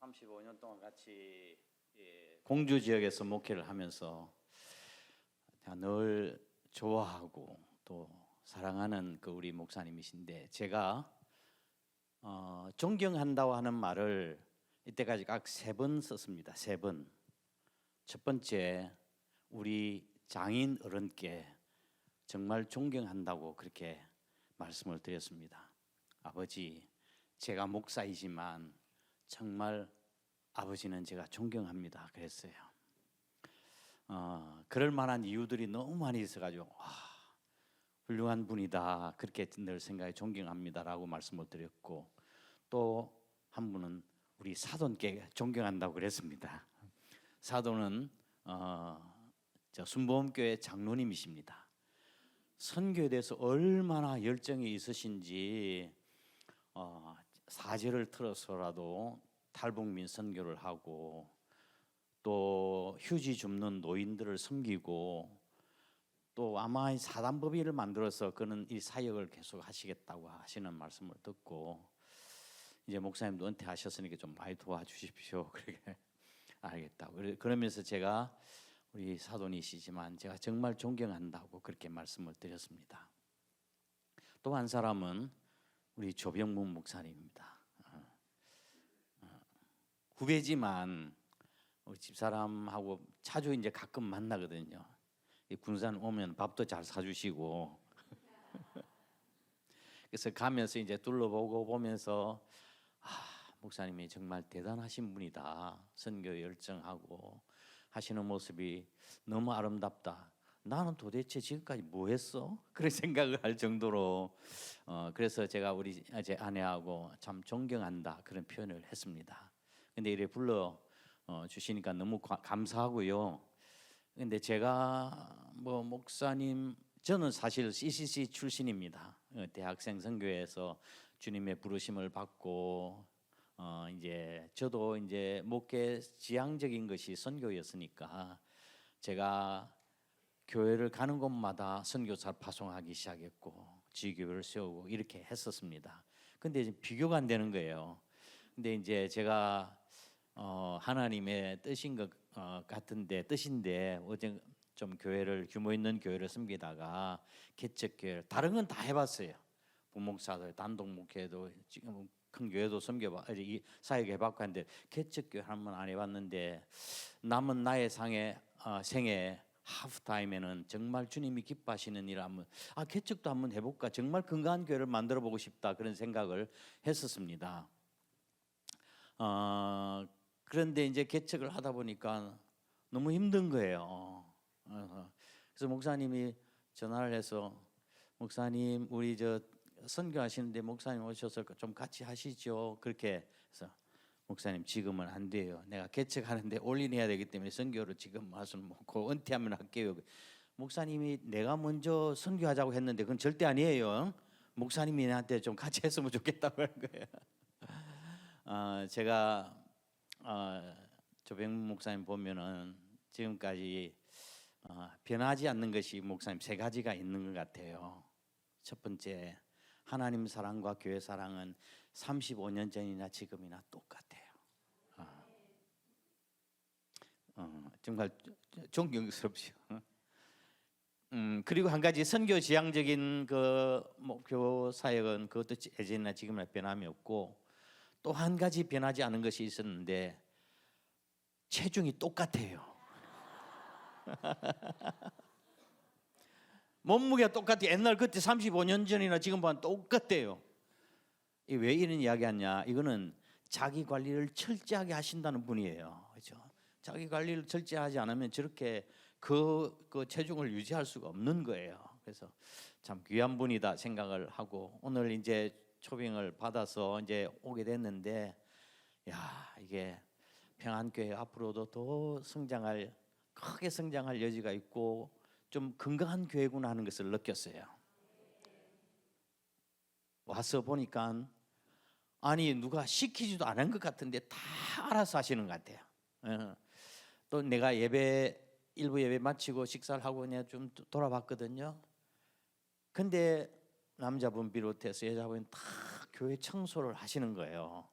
35년 동안 같이 공주 지역에서 목회를 하면서 늘 좋아하고 또 사랑하는 그 우리 목사님이신데, 제가 존경한다고 하는 말을 이때까지 각 3번 썼습니다. 3번. 첫 번째, 우리 장인 어른께 정말 존경한다고 그렇게 말씀을 드렸습니다. 아버지, 제가 목사이지만 정말 아버지는 제가 존경합니다 그랬어요. 그럴 만한 이유들이 너무 많이 있어가지고 훌륭한 분이다 그렇게 늘 생각해 존경합니다라고 말씀을 드렸고, 또 한 분은 우리 사돈께 존경한다고 그랬습니다. 사돈은 순복음교회 장로님이십니다. 선교에 대해서 얼마나 열정이 있으신지 사제를 틀어서라도 탈북민 선교를 하고, 또 휴지 줍는 노인들을 섬기고, 또 아마 사단법인을 만들어서 그는 이 사역을 계속 하시겠다고 하시는 말씀을 듣고, 이제 목사님도 은퇴하셨으니까 좀 많이 도와주십시오 그렇게 알겠다고. 그러면서 제가 우리 사돈이시지만 제가 정말 존경한다고 그렇게 말씀을 드렸습니다. 또 한 사람은 우리 조병문 목사님입니다. 후배지만 우리 집사람하고 자주 이제 가끔 만나거든요. 군산 오면 밥도 잘 사주시고 그래서 가면서 이제 둘러보고 보면서 목사님이 정말 대단하신 분이다. 선교 열정하고 하시는 모습이 너무 아름답다. 나는 도대체 지금까지 뭐 했어? 그런 생각을 할 정도로 그래서 제가 우리 제 아내하고 참 존경한다 그런 표현을 했습니다. 근데 이래 불러 주시니까 너무 감사하고요. 근데 제가 목사님, 저는 사실 CCC 출신입니다. 대학생 선교회에서 주님의 부르심을 받고 이제 저도 이제 목회 지향적인 것이 선교였으니까 제가 교회를 가는 곳마다 선교사 파송하기 시작했고 지교회를 세우고 이렇게 했었습니다. 근데 이제 비교가 안 되는 거예요. 근데 이제 제가 하나님의 뜻인 것 같은데 뜻인데 어제 좀 교회를 규모 있는 교회를 섬기다가 개척교회 다른 건 다 해봤어요. 부목사들 단독 목회도 지금 큰 교회도 섬겨봐 이 사역 해봤고 했는데 개척교회 한 번 안 해봤는데 남은 나의 생애 하프타임에는 정말 주님이 기뻐하시는 일을 한번 개척도 한번 해볼까, 정말 건강한 교회를 만들어 보고 싶다 그런 생각을 했었습니다. 그런데 이제 개척을 하다 보니까 너무 힘든 거예요. 그래서 목사님이 전화를 해서 목사님 우리 저 선교하시는데 목사님 오셔서 좀 같이 하시죠. 그렇게 해서 목사님 지금은 안 돼요. 내가 개척하는데 올인해야 되기 때문에 선교를 지금 할 수는 없고 은퇴하면 할게요. 목사님이 내가 먼저 선교하자고 했는데 그건 절대 아니에요. 목사님이 나한테 좀 같이 했으면 좋겠다고 한 거예요. 제가 조병문 목사님 보면은 지금까지 변하지 않는 것이 목사님 3가지가 있는 것 같아요. 첫 번째, 하나님 사랑과 교회 사랑은 35년 전이나 지금이나 똑같아요. 정말 존경스럽죠. 그리고 한 가지 선교 지향적인 그 목표 사역은 그것도 예전이나 지금이나 변함이 없고, 또 한 가지 변하지 않은 것이 있었는데 체중이 똑같아요. 몸무게가 똑같아요. 옛날 그때 35년 전이나 지금보다 똑같대요. 왜 이런 이야기 하냐? 이거는 자기 관리를 철저하게 하신다는 분이에요. 그렇죠? 자기 관리를 철저하지 않으면 저렇게 그 체중을 유지할 수가 없는 거예요. 그래서 참 귀한 분이다 생각을 하고, 오늘 이제 초빙을 받아서 이제 오게 됐는데, 이게 평안교회 앞으로도 더 크게 성장할 여지가 있고 좀 건강한 교회구나 하는 것을 느꼈어요. 와서 보니까 누가 시키지도 않은 것 같은데 다 알아서 하시는 것 같아요. 또 내가 일부 예배 마치고 식사를 하고 그냥 좀 돌아봤거든요. 근데 남자분 비롯해서 여자분 다 교회 청소를 하시는 거예요.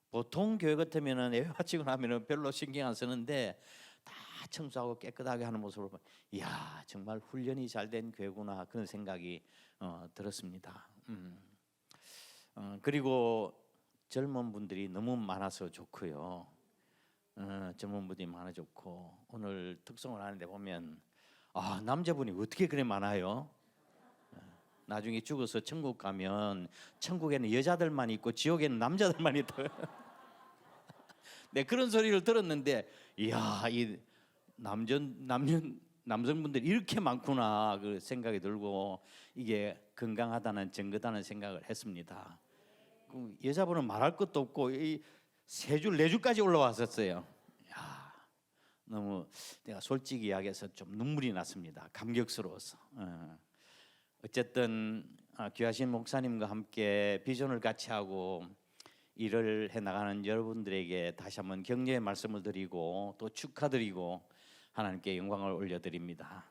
보통 교회 같으면은 예배 바치고 나면은 별로 신경 안 쓰는데 다 청소하고 깨끗하게 하는 모습을 보면 이야 정말 훈련이 잘 된 교회구나 그런 생각이 들었습니다. 그리고 젊은 분들이 너무 많아서 좋고요. 젊은 분들이 많아 좋고 오늘 특송을 하는데 보면 남자분이 어떻게 그래 많아요? 나중에 죽어서 천국 가면 천국에는 여자들만 있고 지옥에는 남자들만 있다. 네 그런 소리를 들었는데 이야 이 남성분들이 이렇게 많구나 그 생각이 들고 이게 건강하다는 증거다는 생각을 했습니다. 여자분은 말할 것도 없고 이 세 줄 네 줄까지 올라왔었어요. 야, 너무 내가 솔직히 이야기해서 좀 눈물이 났습니다. 감격스러워서. 어쨌든 귀하신 목사님과 함께 비전을 같이 하고 일을 해 나가는 여러분들에게 다시 한번 격려의 말씀을 드리고 또 축하드리고 하나님께 영광을 올려드립니다.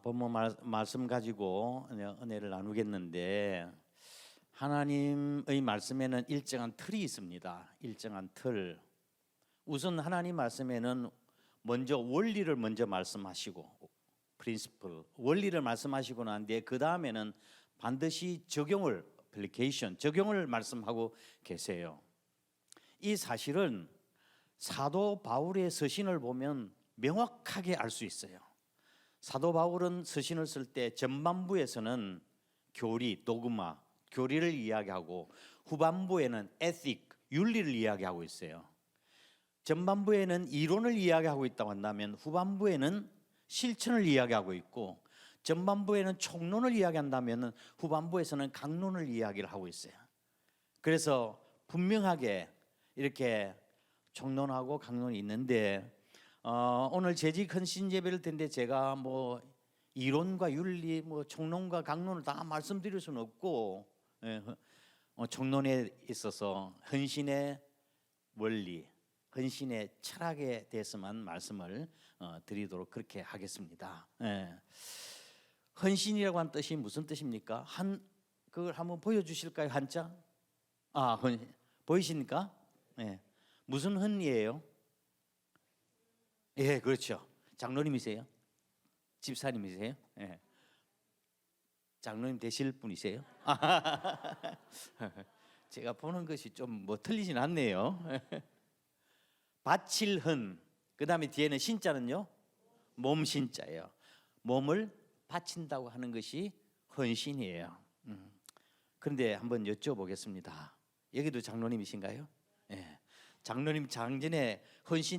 본문 말씀 가지고 은혜를 나누겠는데 하나님의 말씀에는 일정한 틀이 있습니다. 일정한 틀. 우선 하나님 말씀에는 먼저 원리를 먼저 말씀하시고 프린시플 원리를 말씀하시고 난 뒤에 그 다음에는 반드시 적용을 애플리케이션 적용을 말씀하고 계세요. 이 사실은 사도 바울의 서신을 보면 명확하게 알 수 있어요. 사도 바울은 서신을 쓸 때 전반부에서는 교리, 도그마, 교리를 이야기하고 후반부에는 에틱, 윤리를 이야기하고 있어요. 전반부에는 이론을 이야기하고 있다고 한다면 후반부에는 실천을 이야기하고 있고 전반부에는 총론을 이야기한다면 후반부에서는 강론을 이야기를 하고 있어요. 그래서 분명하게 이렇게 총론하고 강론이 있는데 오늘 재직 헌신 예배를 텐데 제가 뭐 이론과 윤리, 뭐 총론과 강론을 다 말씀드릴 수는 없고 총론에 있어서 헌신의 원리, 헌신의 철학에 대해서만 말씀을 드리도록 그렇게 하겠습니다. 헌신이라고 하는 뜻이 무슨 뜻입니까? 그걸 한번 보여주실까요? 한자? 보이십니까? 무슨 헌이에요? 예, 그렇죠. 장로님이세요? 집사님이세요? 예. 장로님 되실 분이세요? 제가 보는 것이 좀 뭐 틀리진 않네요. 바칠 헌. 그 다음에 뒤에는 신자는요? 몸 신자예요. 몸을 바친다고 하는 것이 헌신이에요. 그런데 한번 여쭤보겠습니다. 여기도 장로님이신가요? 예. 장로님 작년에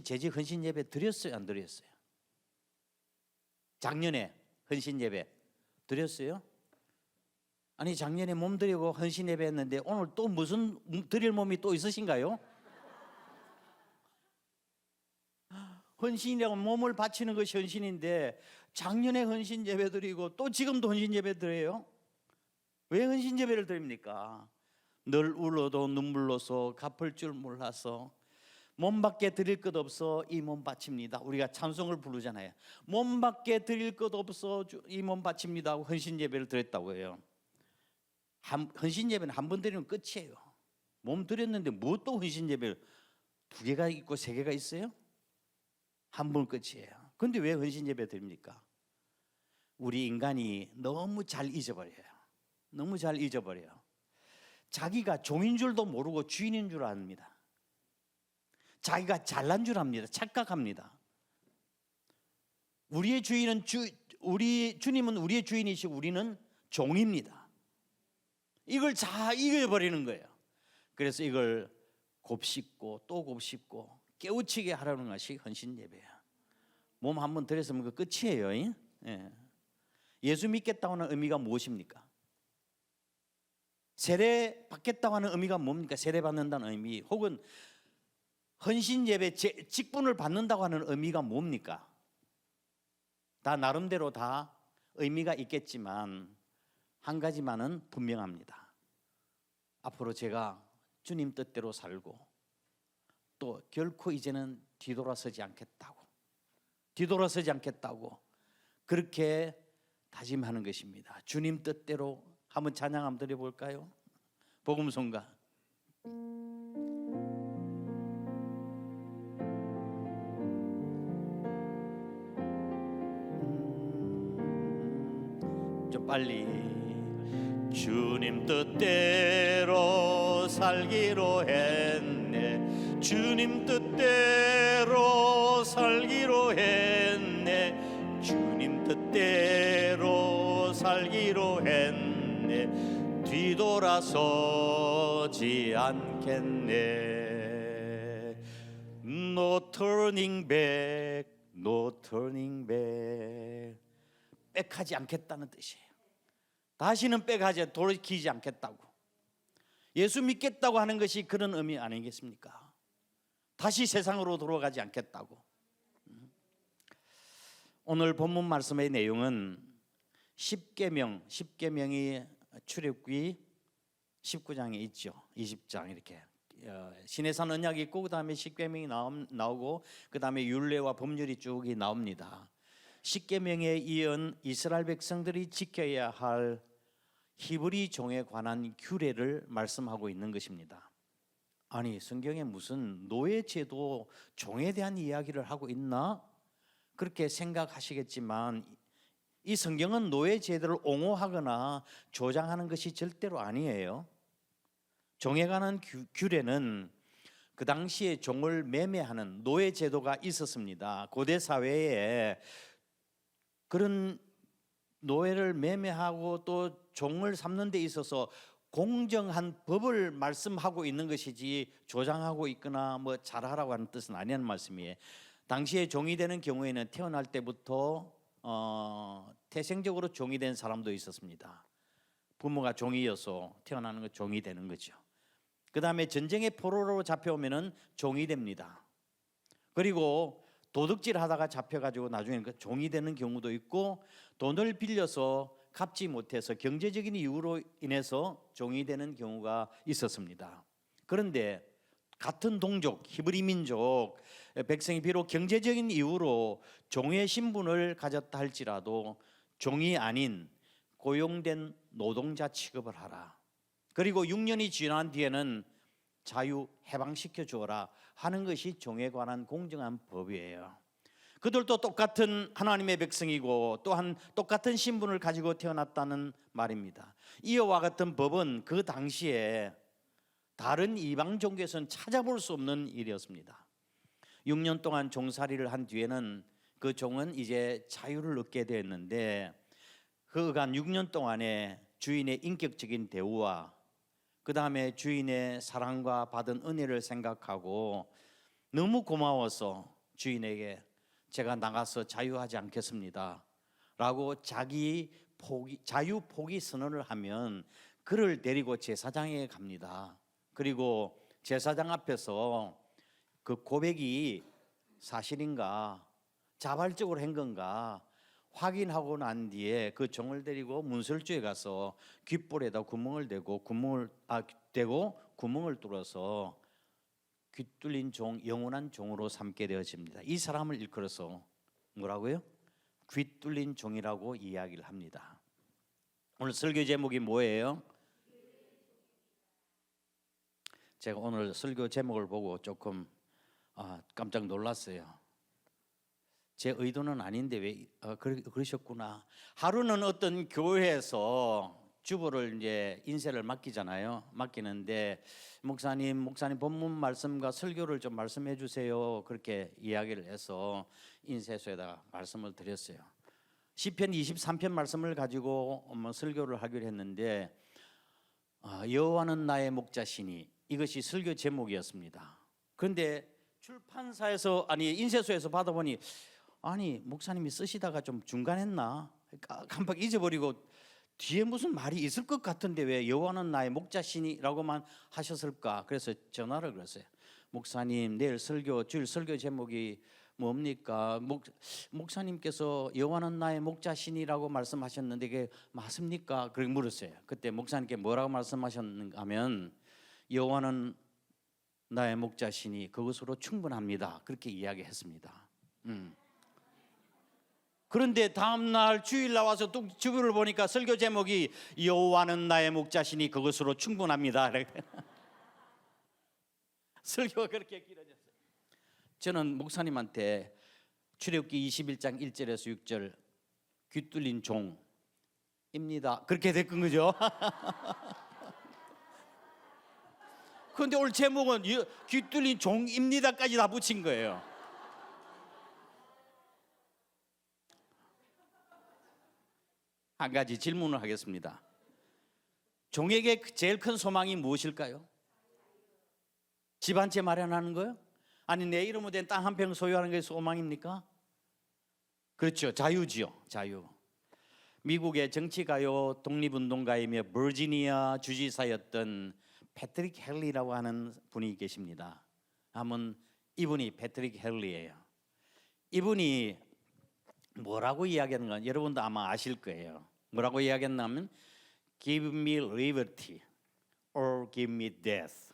재직 헌신 예배 드렸어요? 안 드렸어요? 작년에 헌신 예배 드렸어요? 아니 작년에 몸 드리고 헌신 예배 했는데 오늘 또 무슨 드릴 몸이 또 있으신가요? 헌신이라고 몸을 바치는 것이 헌신인데 작년에 헌신 예배 드리고 또 지금도 헌신 예배 드려요? 왜 헌신 예배를 드립니까? 늘 울어도 눈물로서 갚을 줄 몰라서 몸밖에 드릴 것 없어 이 몸 바칩니다. 우리가 찬송을 부르잖아요. 몸밖에 드릴 것 없어 이 몸 바칩니다 하고 헌신 예배를 드렸다고 해요. 헌신 예배는 한 번 드리면 끝이에요. 몸 드렸는데 뭐 또 헌신 예배를 2개가 있고 3개가 있어요? 한 번 끝이에요. 그런데 왜 헌신 예배 드립니까? 우리 인간이 너무 잘 잊어버려요. 너무 잘 잊어버려요. 자기가 종인 줄도 모르고 주인인 줄 압니다. 자기가 잘난 줄 압니다. 착각합니다. 우리 주님은 우리의 주인이시고 우리는 종입니다. 이걸 잘 잊어버리는 거예요. 그래서 이걸 곱씹고 또 곱씹고 깨우치게 하라는 것이 헌신 예배야. 몸 한번 들였으면 그 끝이에요. 예. 예수 믿겠다고 하는 의미가 무엇입니까? 세례 받겠다고 하는 의미가 뭡니까? 세례 받는다는 의미 혹은 헌신 예배 직분을 받는다고 하는 의미가 뭡니까? 다 나름대로 다 의미가 있겠지만 한 가지만은 분명합니다. 앞으로 제가 주님 뜻대로 살고 또 결코 이제는 뒤돌아서지 않겠다고 그렇게 다짐하는 것입니다. 주님 뜻대로 한번 찬양 한번 드려볼까요? 복음송가. 좀 빨리. 주님 뜻대로 살기로 했네. 주님 뜻대로 살기로 했네. 주님 뜻대로 살기로 했네. 뒤돌아서지 않겠네. No turning back, no turning back. 백하지 않겠다는 뜻이에요. 다시는 백하지 돌이키지 않겠다고. 예수 믿겠다고 하는 것이 그런 의미 아니겠습니까? 다시 세상으로 돌아가지 않겠다고. 오늘 본문 말씀의 내용은 십계명이 출애굽기 19장에 있죠. 20장 이렇게 시내산 언약이 있고 그 다음에 십계명이 나오고 그 다음에 율례와 법률이 쭉 나옵니다. 십계명에 이은 이스라엘 백성들이 지켜야 할 히브리 종에 관한 규례를 말씀하고 있는 것입니다. 아니, 성경에 무슨 노예제도 종에 대한 이야기를 하고 있나? 그렇게 생각하시겠지만 이 성경은 노예제도를 옹호하거나 조장하는 것이 절대로 아니에요. 종에 관한 규례는 그 당시에 종을 매매하는 노예제도가 있었습니다. 고대 사회에 그런 노예를 매매하고 또 종을 삼는 데 있어서 공정한 법을 말씀하고 있는 것이지 조장하고 있거나 뭐 잘하라고 하는 뜻은 아니라는 말씀이에요. 당시에 종이 되는 경우에는 태어날 때부터 태생적으로 종이 된 사람도 있었습니다. 부모가 종이어서 태어나는 거 종이 되는 거죠. 그 다음에 전쟁의 포로로 잡혀오면은 종이 됩니다. 그리고 도둑질 하다가 잡혀가지고 나중에는 종이 되는 경우도 있고, 돈을 빌려서 갚지 못해서 경제적인 이유로 인해서 종이 되는 경우가 있었습니다. 그런데 같은 동족 히브리 민족 백성이 비록 경제적인 이유로 종의 신분을 가졌다 할지라도 종이 아닌 고용된 노동자 취급을 하라. 그리고 6년이 지난 뒤에는 자유 해방시켜 주어라 하는 것이 종에 관한 공정한 법이에요. 그들도 똑같은 하나님의 백성이고 또한 똑같은 신분을 가지고 태어났다는 말입니다. 이와 같은 법은 그 당시에 다른 이방 종교에서는 찾아볼 수 없는 일이었습니다. 6년 동안 종살이를 한 뒤에는 그 종은 이제 자유를 얻게 되었는데, 그간 6년 동안에 주인의 인격적인 대우와 그 다음에 주인의 사랑과 받은 은혜를 생각하고 너무 고마워서 주인에게 제가 나가서 자유하지 않겠습니다 라고 자유 포기 선언을 하면 그를 데리고 제사장에 갑니다. 그리고 제사장 앞에서 그 고백이 사실인가 자발적으로 한 건가 확인하고 난 뒤에 그 종을 데리고 문설주에 가서 귓볼에다 구멍을 대고 구멍을 뚫어서 귀 뚫린 종, 영원한 종으로 삼게 되어집니다. 이 사람을 일컬어서 뭐라고요? 귀 뚫린 종이라고 이야기를 합니다. 오늘 설교 제목이 뭐예요? 제가 오늘 설교 제목을 보고 조금 깜짝 놀랐어요. 제 의도는 아닌데 왜 그러셨구나. 하루는 어떤 교회에서 주보를 이제 인쇄를 맡기잖아요. 맡기는데 목사님 본문 말씀과 설교를 좀 말씀해 주세요. 그렇게 이야기를 해서 인쇄소에다가 말씀을 드렸어요. 시편 23편 말씀을 가지고 설교를 하기로 했는데 여호와는 나의 목자시니 이것이 설교 제목이었습니다. 그런데 출판사에서 인쇄소에서 받아보니 목사님이 쓰시다가 좀 중간했나 깜빡 잊어버리고 뒤에 무슨 말이 있을 것 같은데 왜 여호와는 나의 목자시니라고만 하셨을까? 그래서 전화를 걸었어요. 목사님 내일 주일 설교 제목이 뭡니까? 목사님께서 여호와는 나의 목자시니라고 말씀하셨는데 이게 맞습니까? 그렇게 물었어요. 그때 목사님께 뭐라고 말씀하셨는가 하면 여호와는 나의 목자시니 그것으로 충분합니다. 그렇게 이야기했습니다. 그런데 다음날 주일 나와서 또 주부를 보니까 설교 제목이 여호와는 나의 목자시니 그것으로 충분합니다. 설교가 그렇게 길어졌어요. 저는 목사님한테 출애굽기 21장 1절에서 6절 귀 뚫린 종입니다 그렇게 됐건 거죠. 그런데 오늘 제목은 귀 뚫린 종입니다까지 다 붙인 거예요. 한 가지 질문을 하겠습니다. 종에게 제일 큰 소망이 무엇일까요? 집 한 채 마련하는 거요? 아니 내 이름으로 된 땅 한 평 소유하는 게 소망입니까? 그렇죠. 자유지요. 자유. 미국의 정치가요 독립운동가이며 버지니아 주지사였던 패트릭 헨리라고 하는 분이 계십니다. 하면 이분이 패트릭 헨리예요. 이분이 뭐라고 이야기하는가 여러분도 아마 아실 거예요. 뭐라고 이야기했냐면 Give me liberty or give me death.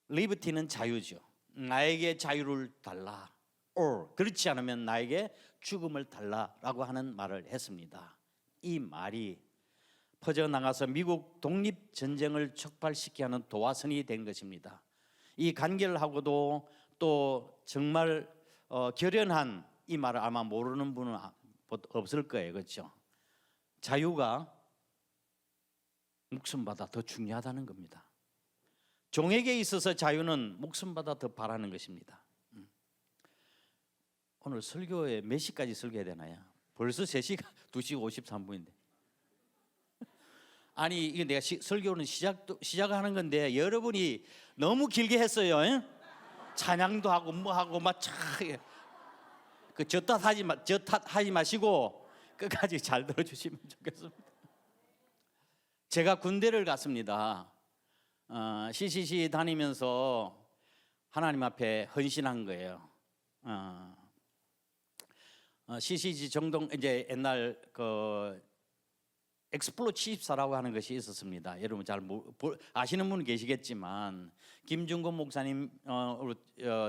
liberty는 자유죠. 나에게 자유를 달라. or 그렇지 않으면 나에게 죽음을 달라라고 하는 말을 했습니다. 이 말이 퍼져나가서 미국 독립전쟁을 촉발시키게 하는 도화선이 된 것입니다. 이 간결하고도 또 정말 결연한 이 말을 아마 모르는 분은 없을 거예요. 그렇죠? 자유가 목숨보다 더 중요하다는 겁니다. 종에게 있어서 자유는 목숨보다 더 바라는 것입니다. 오늘 설교에 몇 시까지 설교해야 되나요? 벌써 3시간 2시 53분인데 아니 이게 내가 설교는 시작하는 건데 여러분이 너무 길게 했어요. 찬양도 하고 뭐 하고 막 그 저 탓하지 마시고 끝까지 잘 들어주시면 좋겠습니다. 제가 군대를 갔습니다. CCC 다니면서 하나님 앞에 헌신한 거예요. CCC 정동 이제 옛날 그 엑스플로 74라고 하는 것이 있었습니다. 여러분 잘 아시는 분은 계시겠지만 김중건 목사님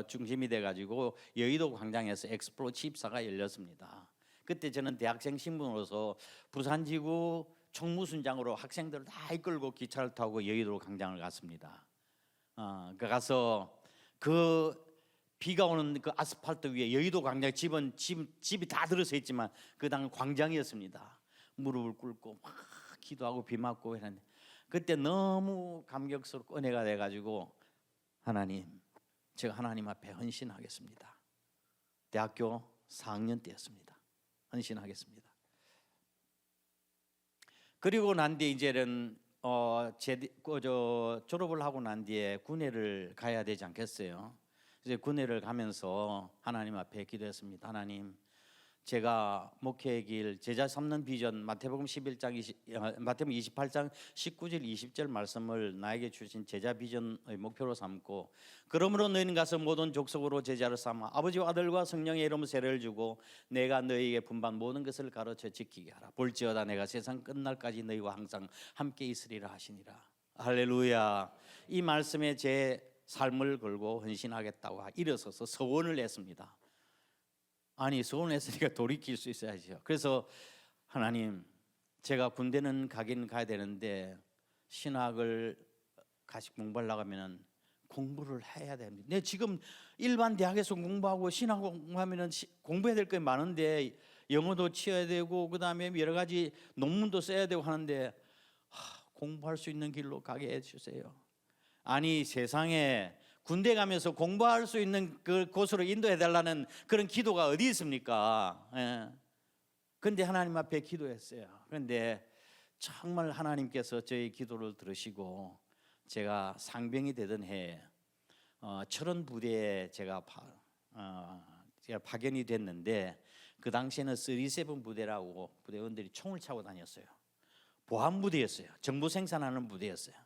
중심이 돼가지고 여의도 광장에서 엑스플로 74가 열렸습니다. 그때 저는 대학생 신분으로서 부산지구 총무순장으로 학생들을 다 이끌고 기차를 타고 여의도 광장을 갔습니다. 가서 그 비가 오는 그 아스팔트 위에 여의도 광장 집이 다 들어서 있지만 그 당 광장이었습니다. 무릎을 꿇고 막 기도하고 비 맞고 했는데 그때 너무 감격스럽고 은혜가 돼가지고 하나님 제가 하나님 앞에 헌신하겠습니다. 대학교 4학년 때였습니다. 헌신하겠습니다. 그리고 난 뒤에 이제는 졸업을 하고 난 뒤에 군회를 가야 되지 않겠어요? 이제 군회를 가면서 하나님 앞에 기도했습니다. 하나님 제가 목회의 길 제자 삼는 비전 마태복음 28장 19절 20절 말씀을 나에게 주신 제자 비전의 목표로 삼고 그러므로 너희는 가서 모든 족속으로 제자를 삼아 아버지와 아들과 성령의 이름으로 세례를 주고 내가 너희에게 분반 모든 것을 가르쳐 지키게 하라. 볼지어다 내가 세상 끝날까지 너희와 항상 함께 있으리라 하시니라. 할렐루야. 이 말씀에 제 삶을 걸고 헌신하겠다고 일어서서 서원을 했습니다. 아니 서원했으니까 돌이킬 수 있어야죠. 그래서 하나님 제가 군대는 가긴 가야 되는데 신학을 같이 공부하려고 하면 공부를 해야 됩니다. 내 지금 일반 대학에서 공부하고 신학 공부하면 공부해야 될 게 많은데 영어도 치어야 되고 그 다음에 여러 가지 논문도 써야 되고 하는데 공부할 수 있는 길로 가게 해주세요. 아니 세상에 군대 가면서 공부할 수 있는 그 곳으로 인도해 달라는 그런 기도가 어디 있습니까? 그런데 하나님 앞에 기도했어요. 그런데 정말 하나님께서 저희 기도를 들으시고 제가 상병이 되던 해에 철원 부대에 제가 파견이 됐는데 그 당시에는 37 부대라고 부대원들이 총을 차고 다녔어요. 보안 부대였어요. 정부 생산하는 부대였어요.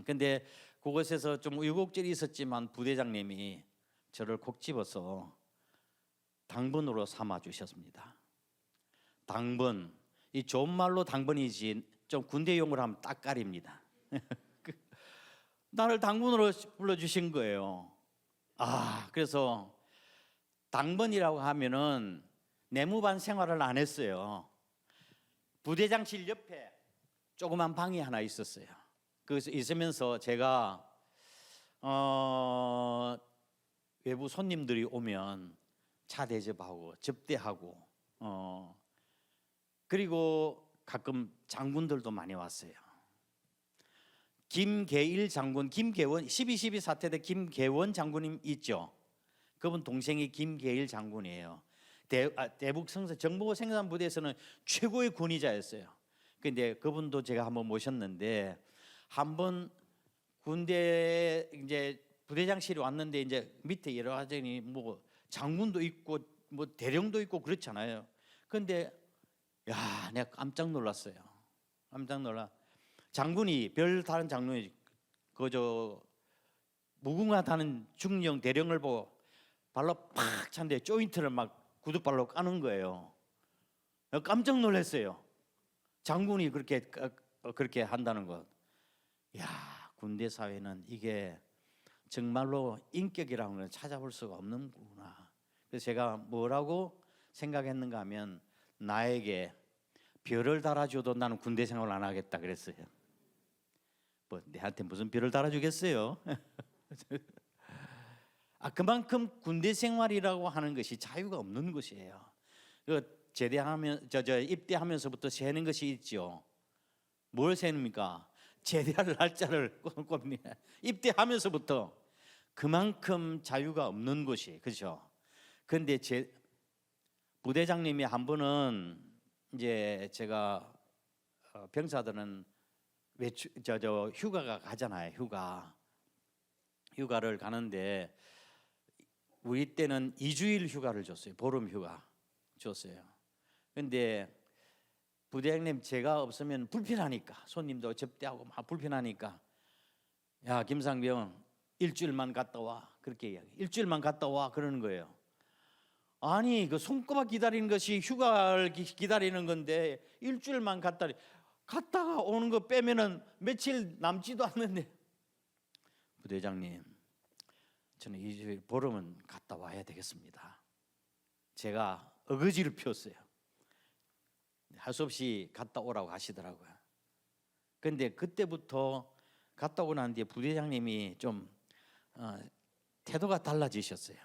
근데 그곳에서 좀 우여곡절이 있었지만 부대장님이 저를 콕 집어서 당번으로 삼아 주셨습니다. 당번, 이 좋은 말로 당번이지 좀 군대 용어로 하면 딱깔입니다. 나를 당번으로 불러주신 거예요. 그래서 당번이라고 하면은 내무반 생활을 안 했어요. 부대장실 옆에 조그만 방이 하나 있었어요. 그래서 있으면서 제가 외부 손님들이 오면 차 대접하고 접대하고 그리고 가끔 장군들도 많이 왔어요. 김계일 장군, 김계원 12.12 사태 때 김계원 장군님 있죠. 그분 동생이 김계일 장군이에요. 대북 성산 정보 생산 부대에서는 최고의 군의자였어요. 근데 그분도 제가 한번 모셨는데 한번 군대 이제 부대장실이 왔는데 이제 밑에 여러 가지 뭐 장군도 있고 뭐 대령도 있고 그렇잖아요. 근데 야, 내가 깜짝 놀랐어요. 깜짝 놀라. 장군이 다른 장군이 그저 무궁화다는 중령 대령을 보고 발로 팍 찬데 조인트를 막 구두발로 까는 거예요. 깜짝 놀랐어요. 장군이 그렇게 한다는 것. 야, 군대 사회는 이게 정말로 인격이라는 걸 찾아볼 수가 없는구나. 그래서 제가 뭐라고 생각했는가 하면 나에게 별을 달아줘도 나는 군대 생활을 안 하겠다 그랬어요. 뭐 내한테 무슨 별을 달아주겠어요? 그만큼 군대 생활이라고 하는 것이 자유가 없는 것이에요. 제대하면 입대하면서부터 세는 것이 있죠. 뭘 세입니까? 제대할 날짜를 꼽니다. 입대하면서부터 그만큼 자유가 없는 것이 그렇죠. 그런데 제 부대장님이 한 번은 이제 제가 병사들은 휴가가 가잖아요. 휴가를 가는데 우리 때는 2주일 휴가를 줬어요. 보름 휴가 줬어요. 근데 부대장님 제가 없으면 불편하니까 손님도 접대하고 막 불편하니까 야 김상병 일주일만 갔다 와 그렇게 이야기. 일주일만 갔다 와 그러는 거예요. 아니 그 손꼽아 기다리는 것이 휴가를 기다리는 건데 일주일만 갔다가 오는 거 빼면은 며칠 남지도 않는데 부대장님 저는 2주일 보름은 갔다 와야 되겠습니다. 제가 어거지를 폈어요. 할 수 없이 갔다 오라고 하시더라고요. 그런데 그때부터 갔다 오고 난 뒤에 부대장님이 좀 태도가 달라지셨어요.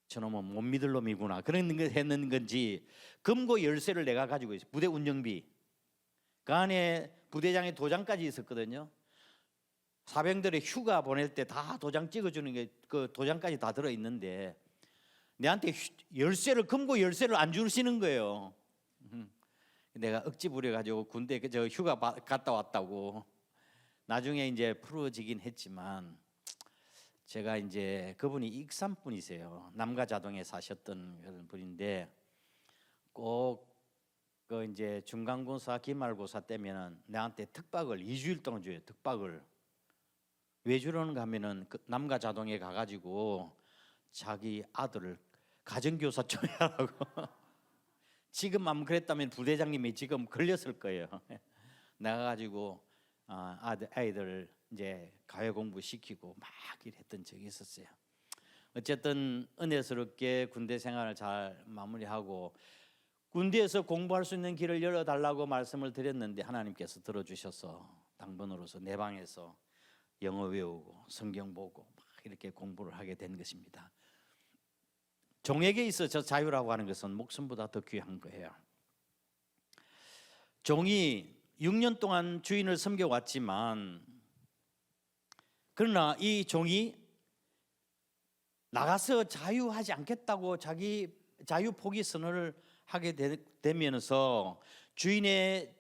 저놈은 못 믿을 놈이구나 그런 거 했는 건지 금고 열쇠를 내가 가지고 있어요. 부대 운영비 그 안에 부대장의 도장까지 있었거든요. 사병들의 휴가 보낼 때 다 도장 찍어주는 게 그 도장까지 다 들어있는데 내한테 금고 열쇠를 안 주시는 거예요. 내가 억지 부려가지고 군대 휴가 갔다 왔다고 나중에 이제 풀어지긴 했지만 제가 이제 그분이 익산분이세요. 남가자동에 사셨던 그런 분인데 꼭 그 이제 중간고사 기말고사 때면은 내한테 특박을 2주일 동안 줘요. 특박을 왜 주려는가 하면은 그 남가자동에 가가지고 자기 아들을 가정교사 좀 하라고. 지금 아마 그랬다면 부대장님이 지금 걸렸을 거예요. 나가가지고 아이들 이제 가외 공부 시키고 막 이랬던 적이 있었어요. 어쨌든 은혜스럽게 군대 생활을 잘 마무리하고 군대에서 공부할 수 있는 길을 열어달라고 말씀을 드렸는데 하나님께서 들어주셔서 당번으로서 내 방에서 영어 외우고 성경 보고 막 이렇게 공부를 하게 된 것입니다. 종에게 있어서 자유라고 하는 것은 목숨보다 더 귀한 거예요. 종이 6년 동안 주인을 섬겨왔지만 그러나 이 종이 나가서 자유하지 않겠다고 자기 자유 포기 선언을 하게 되면서 종의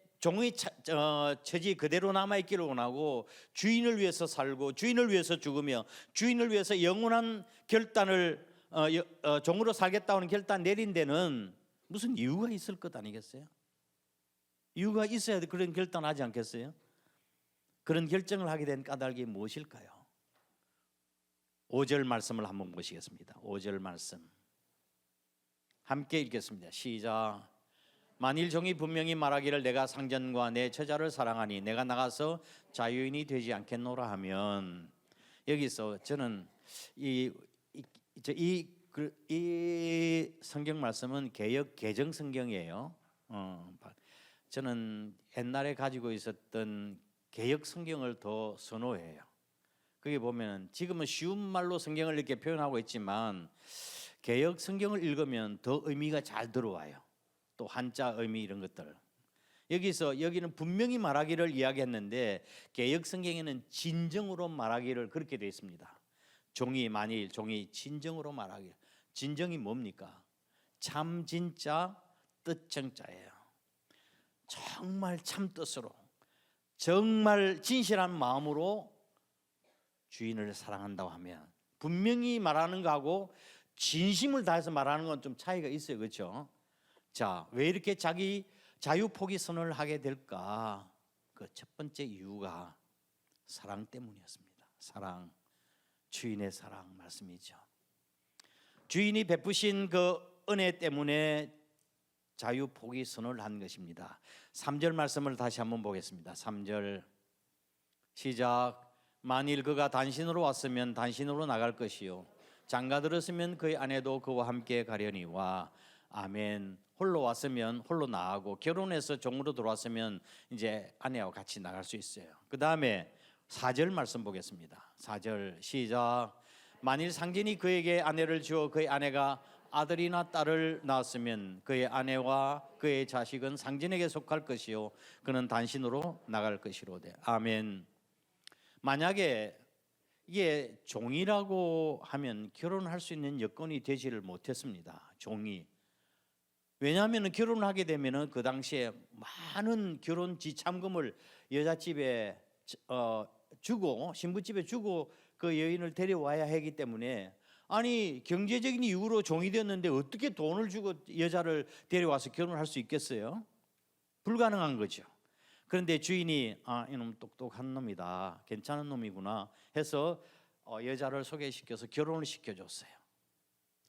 처지 그대로 남아있기를 원하고 주인을 위해서 살고 주인을 위해서 죽으며 주인을 위해서 영원한 결단을 종으로 살겠다는 결단 내린 데는 무슨 이유가 있을 것 아니겠어요? 이유가 있어야 그런 결단하지 않겠어요? 그런 결정을 하게 된 까닭이 무엇일까요? 5절 말씀을 한번 보시겠습니다. 5절 말씀 함께 읽겠습니다. 시작. 만일 종이 분명히 말하기를 내가 상전과 내 처자를 사랑하니 내가 나가서 자유인이 되지 않겠노라 하면 여기서 저는 이 이 성경 말씀은 개역 개정 성경이에요. 저는 옛날에 가지고 있었던 개역 성경을 더 선호해요. 거기 보면 지금은 쉬운 말로 성경을 이렇게 표현하고 있지만 개역 성경을 읽으면 더 의미가 잘 들어와요. 또 한자 의미 이런 것들. 여기는 분명히 말하기를 이야기했는데 개역 성경에는 진정으로 말하기를 그렇게 되어 있습니다. 만일 종이 진정으로 말하기를. 진정이 뭡니까? 참 진짜 뜻정자예요. 정말 참 뜻으로 정말 진실한 마음으로 주인을 사랑한다고 하면 분명히 말하는 거하고 진심을 다해서 말하는 건 좀 차이가 있어요. 그렇죠? 자, 왜 이렇게 자기 자유 포기 선언을 하게 될까? 그 첫 번째 이유가 사랑 때문이었습니다. 사랑, 주인의 사랑 말씀이죠. 주인이 베푸신 그 은혜 때문에 자유 포기 선언을 한 것입니다. 3절 말씀을 다시 한번 보겠습니다. 3절 시작. 만일 그가 단신으로 왔으면 단신으로 나갈 것이요 장가들었으면 그의 아내도 그와 함께 가려니와. 아멘. 홀로 왔으면 홀로 나가고 결혼해서 종으로 들어왔으면 이제 아내와 같이 나갈 수 있어요. 그 다음에 4절 말씀 보겠습니다. 4절 시작. 만일 상진이 그에게 아내를 주어 그의 아내가 아들이나 딸을 낳았으면 그의 아내와 그의 자식은 상진에게 속할 것이요 그는 단신으로 나갈 것이로되. 아멘. 만약에 이게 종이라고 하면 결혼할 수 있는 여건이 되지를 못했습니다. 종이. 왜냐하면 결혼을 하게 되면 그 당시에 많은 결혼 지참금을 여자집에 주고 신부집에 주고 그 여인을 데려와야 하기 때문에, 아니 경제적인 이유로 종이 되었는데 어떻게 돈을 주고 여자를 데려와서 결혼할 수 있겠어요? 불가능한 거죠. 그런데 주인이 이놈 똑똑한 놈이다, 괜찮은 놈이구나 해서 여자를 소개시켜서 결혼을 시켜줬어요.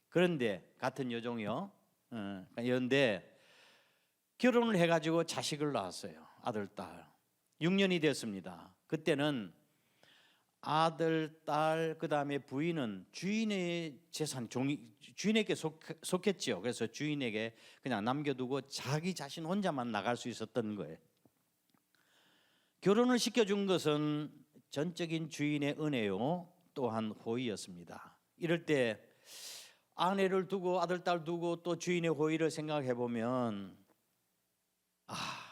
그런데 같은 여종이요. 그런데 결혼을 해가지고 자식을 낳았어요. 아들, 딸. 6년이 됐습니다. 그때는 아들, 딸, 그 다음에 부인은 주인의 재산, 주인에게 속했죠. 그래서 주인에게 그냥 남겨두고 자기 자신 혼자만 나갈 수 있었던 거예요. 결혼을 시켜준 것은 전적인 주인의 은혜요, 또한 호의였습니다. 이럴 때 아내를 두고 아들, 딸 두고 또 주인의 호의를 생각해 보면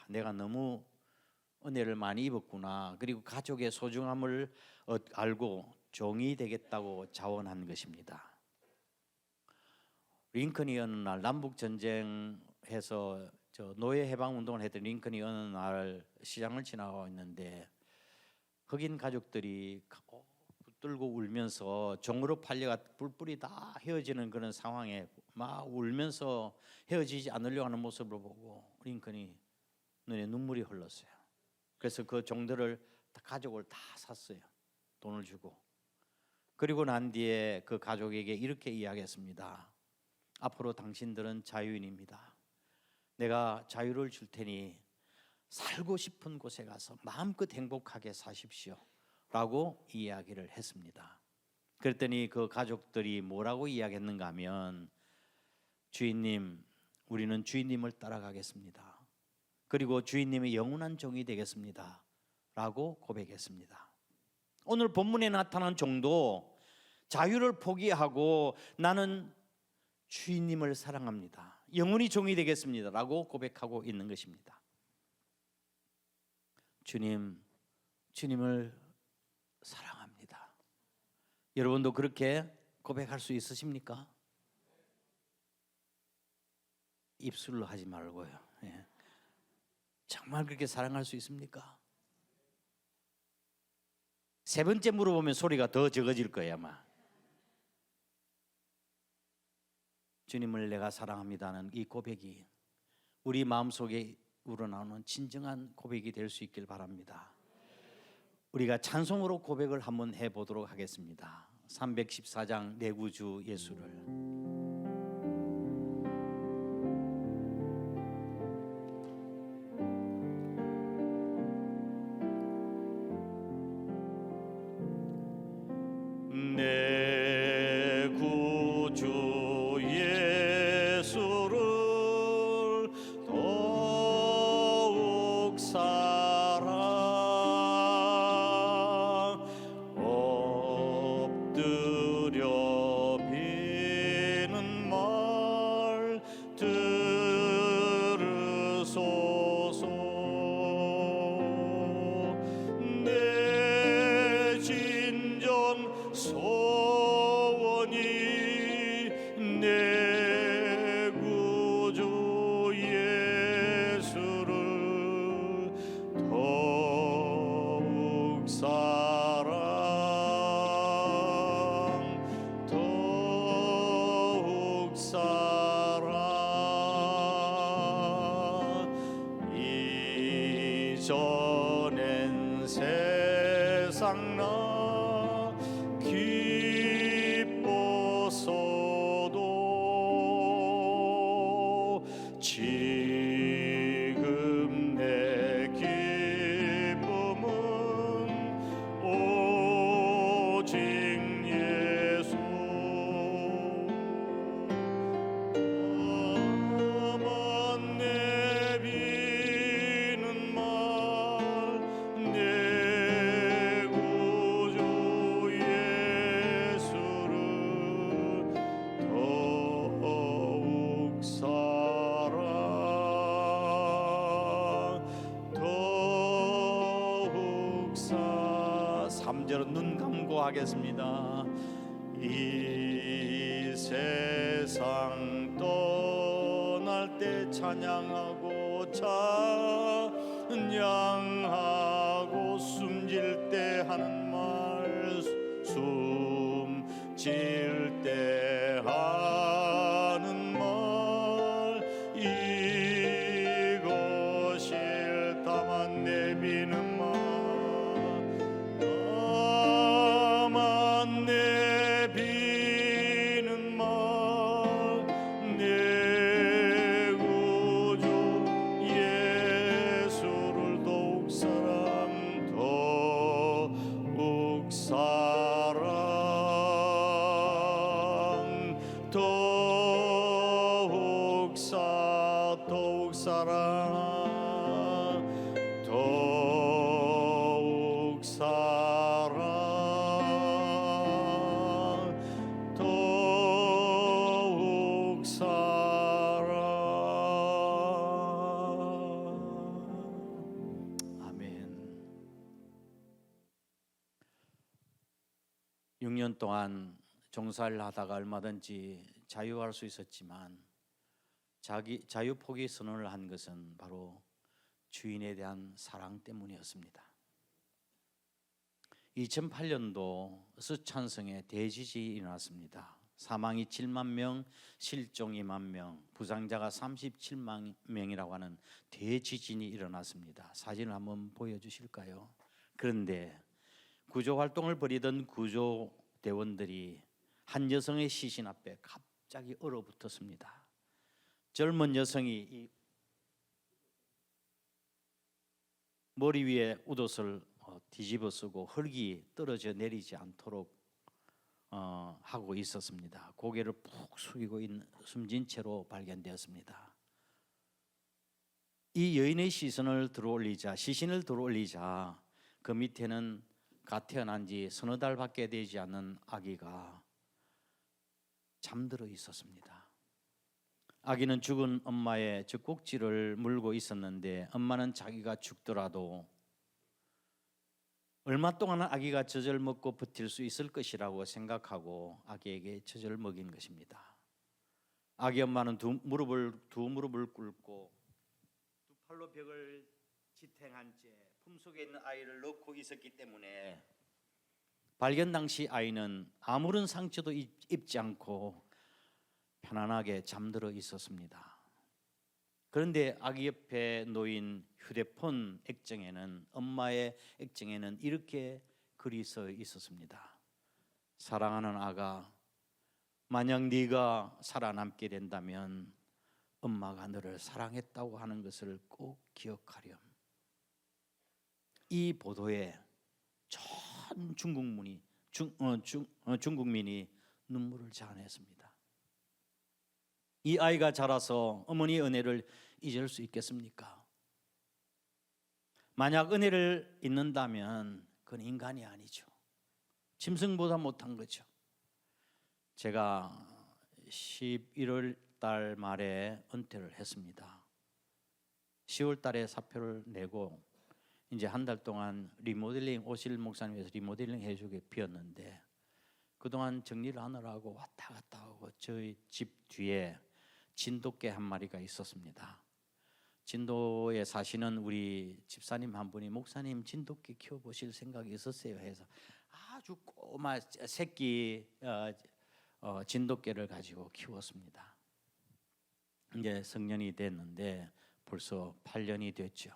내가 너무 은혜를 많이 입었구나. 그리고 가족의 소중함을 알고 종이 되겠다고 자원한 것입니다. 링컨이 어느 날 남북 전쟁해서 노예 해방 운동을 했던 링컨이 어느 날 시장을 지나가고 있는데 흑인 가족들이 붙들고 울면서 종으로 팔려가 뿔뿔이 다 헤어지는 그런 상황에 막 울면서 헤어지지 않으려고 하는 모습을 보고 링컨이 눈에 눈물이 흘렀어요. 그래서 그 종들을 가족을 다 샀어요. 돈을 주고. 그리고 난 뒤에 그 가족에게 이렇게 이야기했습니다. 앞으로 당신들은 자유인입니다. 내가 자유를 줄 테니 살고 싶은 곳에 가서 마음껏 행복하게 사십시오 라고 이야기를 했습니다. 그랬더니 그 가족들이 뭐라고 이야기했는가 하면, 주인님, 우리는 주인님을 따라가겠습니다. 그리고 주인님의 영원한 종이 되겠습니다 라고 고백했습니다. 오늘 본문에 나타난 종도 자유를 포기하고 나는 주인님을 사랑합니다, 영원히 종이 되겠습니다 라고 고백하고 있는 것입니다. 주님을 사랑합니다. 여러분도 그렇게 고백할 수 있으십니까? 입술로 하지 말고요. 정말 그렇게 사랑할 수 있습니까? 세 번째 물어보면 소리가 더 적어질 거예요 아마. 주님을 내가 사랑합니다는 이 고백이 우리 마음속에 우러나오는 진정한 고백이 될 수 있길 바랍니다. 우리가 찬송으로 고백을 한번 해보도록 하겠습니다. 314장 내 구주 예수를. 내 구주 전엔 세상 나 기뻐서도 지금 내 기쁨은 오직 예수. 나만 내비는 말 내 구주 예수를 더욱 사랑 더욱 사 3절은 눈 감고 하겠습니다. 이 세상 떠날 때 찬양하고 찬양하고 숨질 때 하는 말 숨질 때 하는 말 이거 싫다만 내비는 말 나만 내비는 말 내 구주 예수를 더욱 사랑 더욱 사랑 더욱 사랑 더욱 사랑 더욱 사랑. 아멘. 6년 동안 종사를 하다가 얼마든지 자유할 수 있었지만 자유 포기 선언을 한 것은 바로 주인에 대한 사랑 때문이었습니다. 2008년도 수찬성에 대지진이 일어났습니다. 사망이 7만 명, 실종 2만 명, 부상자가 37만 명이라고 하는 대지진이 일어났습니다. 사진을 한번 보여주실까요? 그런데 구조활동을 벌이던 구조대원들이 한 여성의 시신 앞에 갑자기 얼어붙었습니다. 젊은 여성이 이 머리 위에 웃옷을 뒤집어 쓰고 흙이 떨어져 내리지 않도록 하고 있었습니다. 고개를 푹 숙이고 있는 숨진 채로 발견되었습니다. 이 여인의 시신을 들어올리자 그 밑에는 갓 태어난 지 서너 달밖에 되지 않는 아기가 잠들어 있었습니다. 아기는 죽은 엄마의 젖꼭지를 물고 있었는데 엄마는 자기가 죽더라도 얼마 동안은 아기가 젖을 먹고 버틸 수 있을 것이라고 생각하고 아기에게 젖을 먹인 것입니다. 아기 엄마는 두 무릎을 꿇고 두 팔로 벽을 지탱한 채 품속에 있는 아이를 넣고 있었기 때문에 발견 당시 아이는 아무런 상처도 입지 않고 편안하게 잠들어 있었습니다. 그런데 아기 옆에 놓인 휴대폰 액정에는 엄마의 액정에는 이렇게 글이 써 있었습니다. 사랑하는 아가, 만약 네가 살아남게 된다면 엄마가 너를 사랑했다고 하는 것을 꼭 기억하렴. 이 보도에 전 중국민이 눈물을 자아냈습니다. 이 아이가 자라서 어머니의 은혜를 잊을 수 있겠습니까? 만약 은혜를 잊는다면 그건 인간이 아니죠. 짐승보다 못한 거죠. 제가 11월 달 말에 은퇴를 했습니다. 10월 달에 사표를 내고 이제 한 달 동안 리모델링, 오실 목사님께서 리모델링 해주게 비었는데 그동안 정리를 하느라고 왔다 갔다 하고 저희 집 뒤에 진돗개 한 마리가 있었습니다. 진도에 사시는 우리 집사님 한 분이 목사님 진돗개 키워보실 생각이 있었어요 해서 아주 꼬마 새끼 진돗개를 가지고 키웠습니다. 이제 성년이 됐는데 벌써 8년이 됐죠.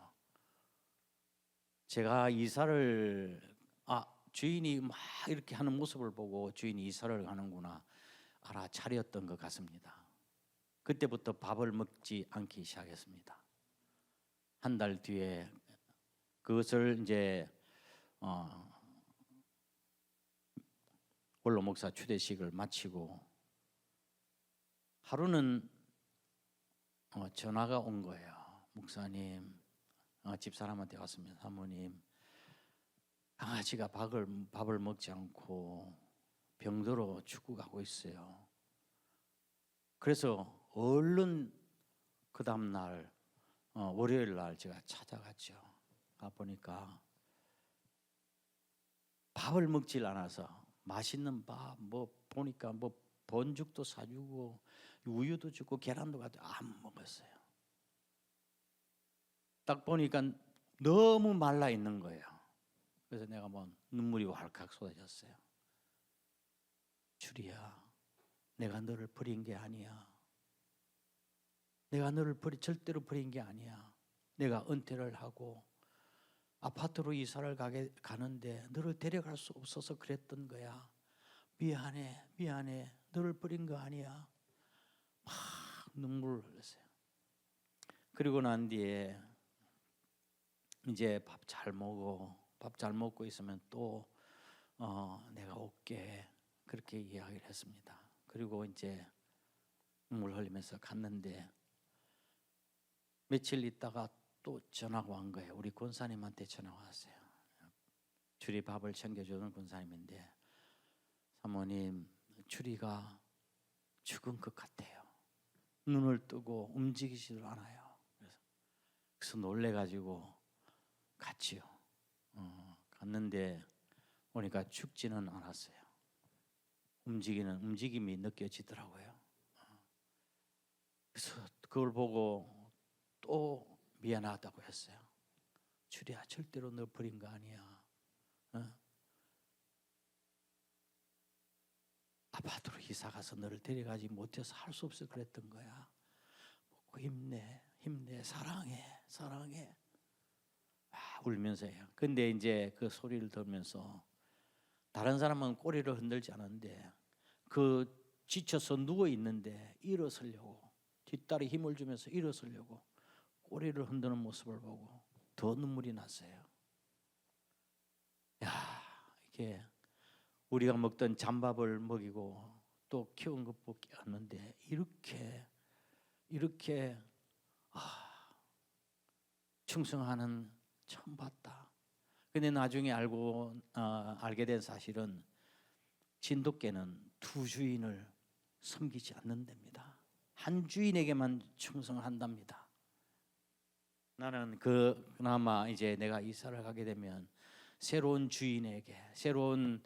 제가 이사를 주인이 막 이렇게 하는 모습을 보고 주인이 이사를 가는구나 알아차렸던 것 같습니다. 그때부터 밥을 먹지 않기 시작했습니다. 한 달 뒤에 그것을 이제 원로 목사 추대식을 마치고 하루는 전화가 온 거예요. 목사님, 집사람한테 왔습니다. 사모님, 강아지가 밥을 먹지 않고 병들어 죽어가고 있어요. 그래서 얼른 그 다음 날 월요일 날 제가 찾아갔죠. 가보니까 밥을 먹질 않아서 맛있는 밥 보니까 번죽도 사주고 우유도 주고 계란도 가지고 안 먹었어요. 딱 보니까 너무 말라 있는 거예요. 그래서 내가 눈물이 왈칵 쏟아졌어요. 주리야, 내가 너를 버린 게 아니야. 내가 너를 절대로 버린 게 아니야. 내가 은퇴를 하고 아파트로 이사를 가는데 너를 데려갈 수 없어서 그랬던 거야. 미안해. 너를 버린 거 아니야. 막 눈물을 흘렸어요. 그리고 난 뒤에 이제 밥 잘 먹고 있으면 또 내가 올게 그렇게 이야기를 했습니다. 그리고 이제 눈물 흘리면서 갔는데 며칠 있다가 또 전화가 온 거예요. 우리 권사님한테 전화가 왔어요. 주리 밥을 챙겨주는 권사님인데, 사모님, 주리가 죽은 것 같아요. 눈을 뜨고 움직이지도 않아요. 그래서 놀래가지고 갔지요. 갔는데 보니까 죽지는 않았어요. 움직임이 느껴지더라고요. 그래서 그걸 보고 또 미안하다고 했어요. 주리야, 절대로 너 버린 거 아니야. 아파트로 이사 가서 너를 데려가지 못해서 할 수 없어 그랬던 거야. 힘내, 사랑해. 울면서 해요. 근데 이제 그 소리를 들으면서 다른 사람은 꼬리를 흔들지 않았는데 지쳐서 누워 있는데 일어서려고 뒷다리 힘을 주면서 일어서려고 꼬리를 흔드는 모습을 보고 더 눈물이 났어요. 이게 우리가 먹던 잠밥을 먹이고 또 키운 것밖에 없는데 이렇게 충성하는 처음 봤다. 근데 나중에 알게 된 사실은 진돗개는 두 주인을 섬기지 않는답니다. 한 주인에게만 충성한답니다. 나는 그나마 이제 내가 이사를 가게 되면 새로운 주인에게, 새로운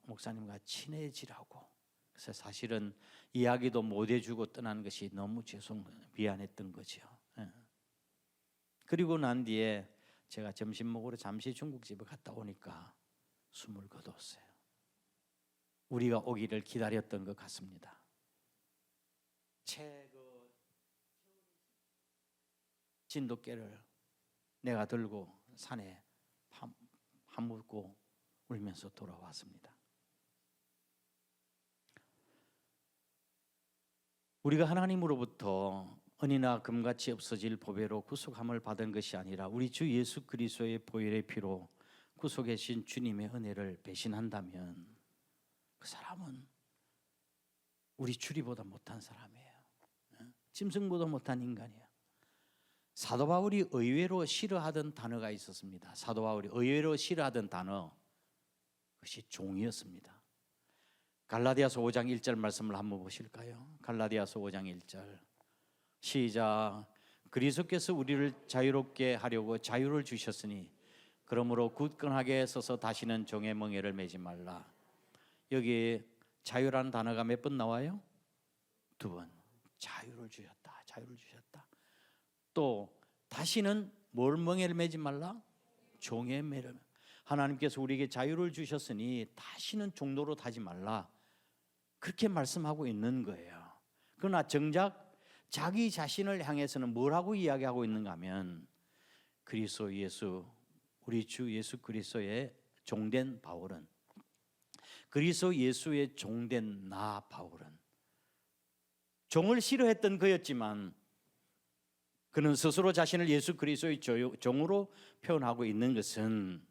목사님과 친해지라고. 그래서 사실은 이야기도 못 해주고 떠난 것이 너무 미안했던 거죠. 그리고 난 뒤에 제가 점심 먹으러 잠시 중국집에 갔다 오니까 숨을 거두었어요. 우리가 오기를 기다렸던 것 같습니다. 진돗개를 내가 들고 산에 파묻고 울면서 돌아왔습니다. 우리가 하나님으로부터 은이나 금같이 없어질 보배로 구속함을 받은 것이 아니라 우리 주 예수 그리스도의 보혈의 피로 구속하신 주님의 은혜를 배신한다면 그 사람은 우리 주리보다 못한 사람이에요. 짐승보다 못한 인간이에요. 사도 바울이 의외로 싫어하던 단어가 있었습니다. 사도 바울이 의외로 싫어하던 단어, 그것이 종이었습니다. 갈라디아서 5장 1절 말씀을 한번 보실까요? 갈라디아서 5장 1절 시작. 그리스도께서 우리를 자유롭게 하려고 자유를 주셨으니 그러므로 굳건하게 서서 다시는 종의 멍에를 매지 말라. 여기 자유라는 단어가 몇 번 나와요? 2번. 자유를 주셨다. 또 다시는 뭘 멍에를 매지 말라? 종의 매를. 하나님께서 우리에게 자유를 주셨으니 다시는 종노로 타지 말라. 그렇게 말씀하고 있는 거예요. 그러나 정작 자기 자신을 향해서는 뭐라고 이야기하고 있는가 하면 그리스도 예수 우리 주 예수 그리스도의 종된 바울은, 그리스도 예수의 종된 나 바울은 종을 싫어했던 그였지만 그는 스스로 자신을 예수 그리스도의 종으로 표현하고 있는 것은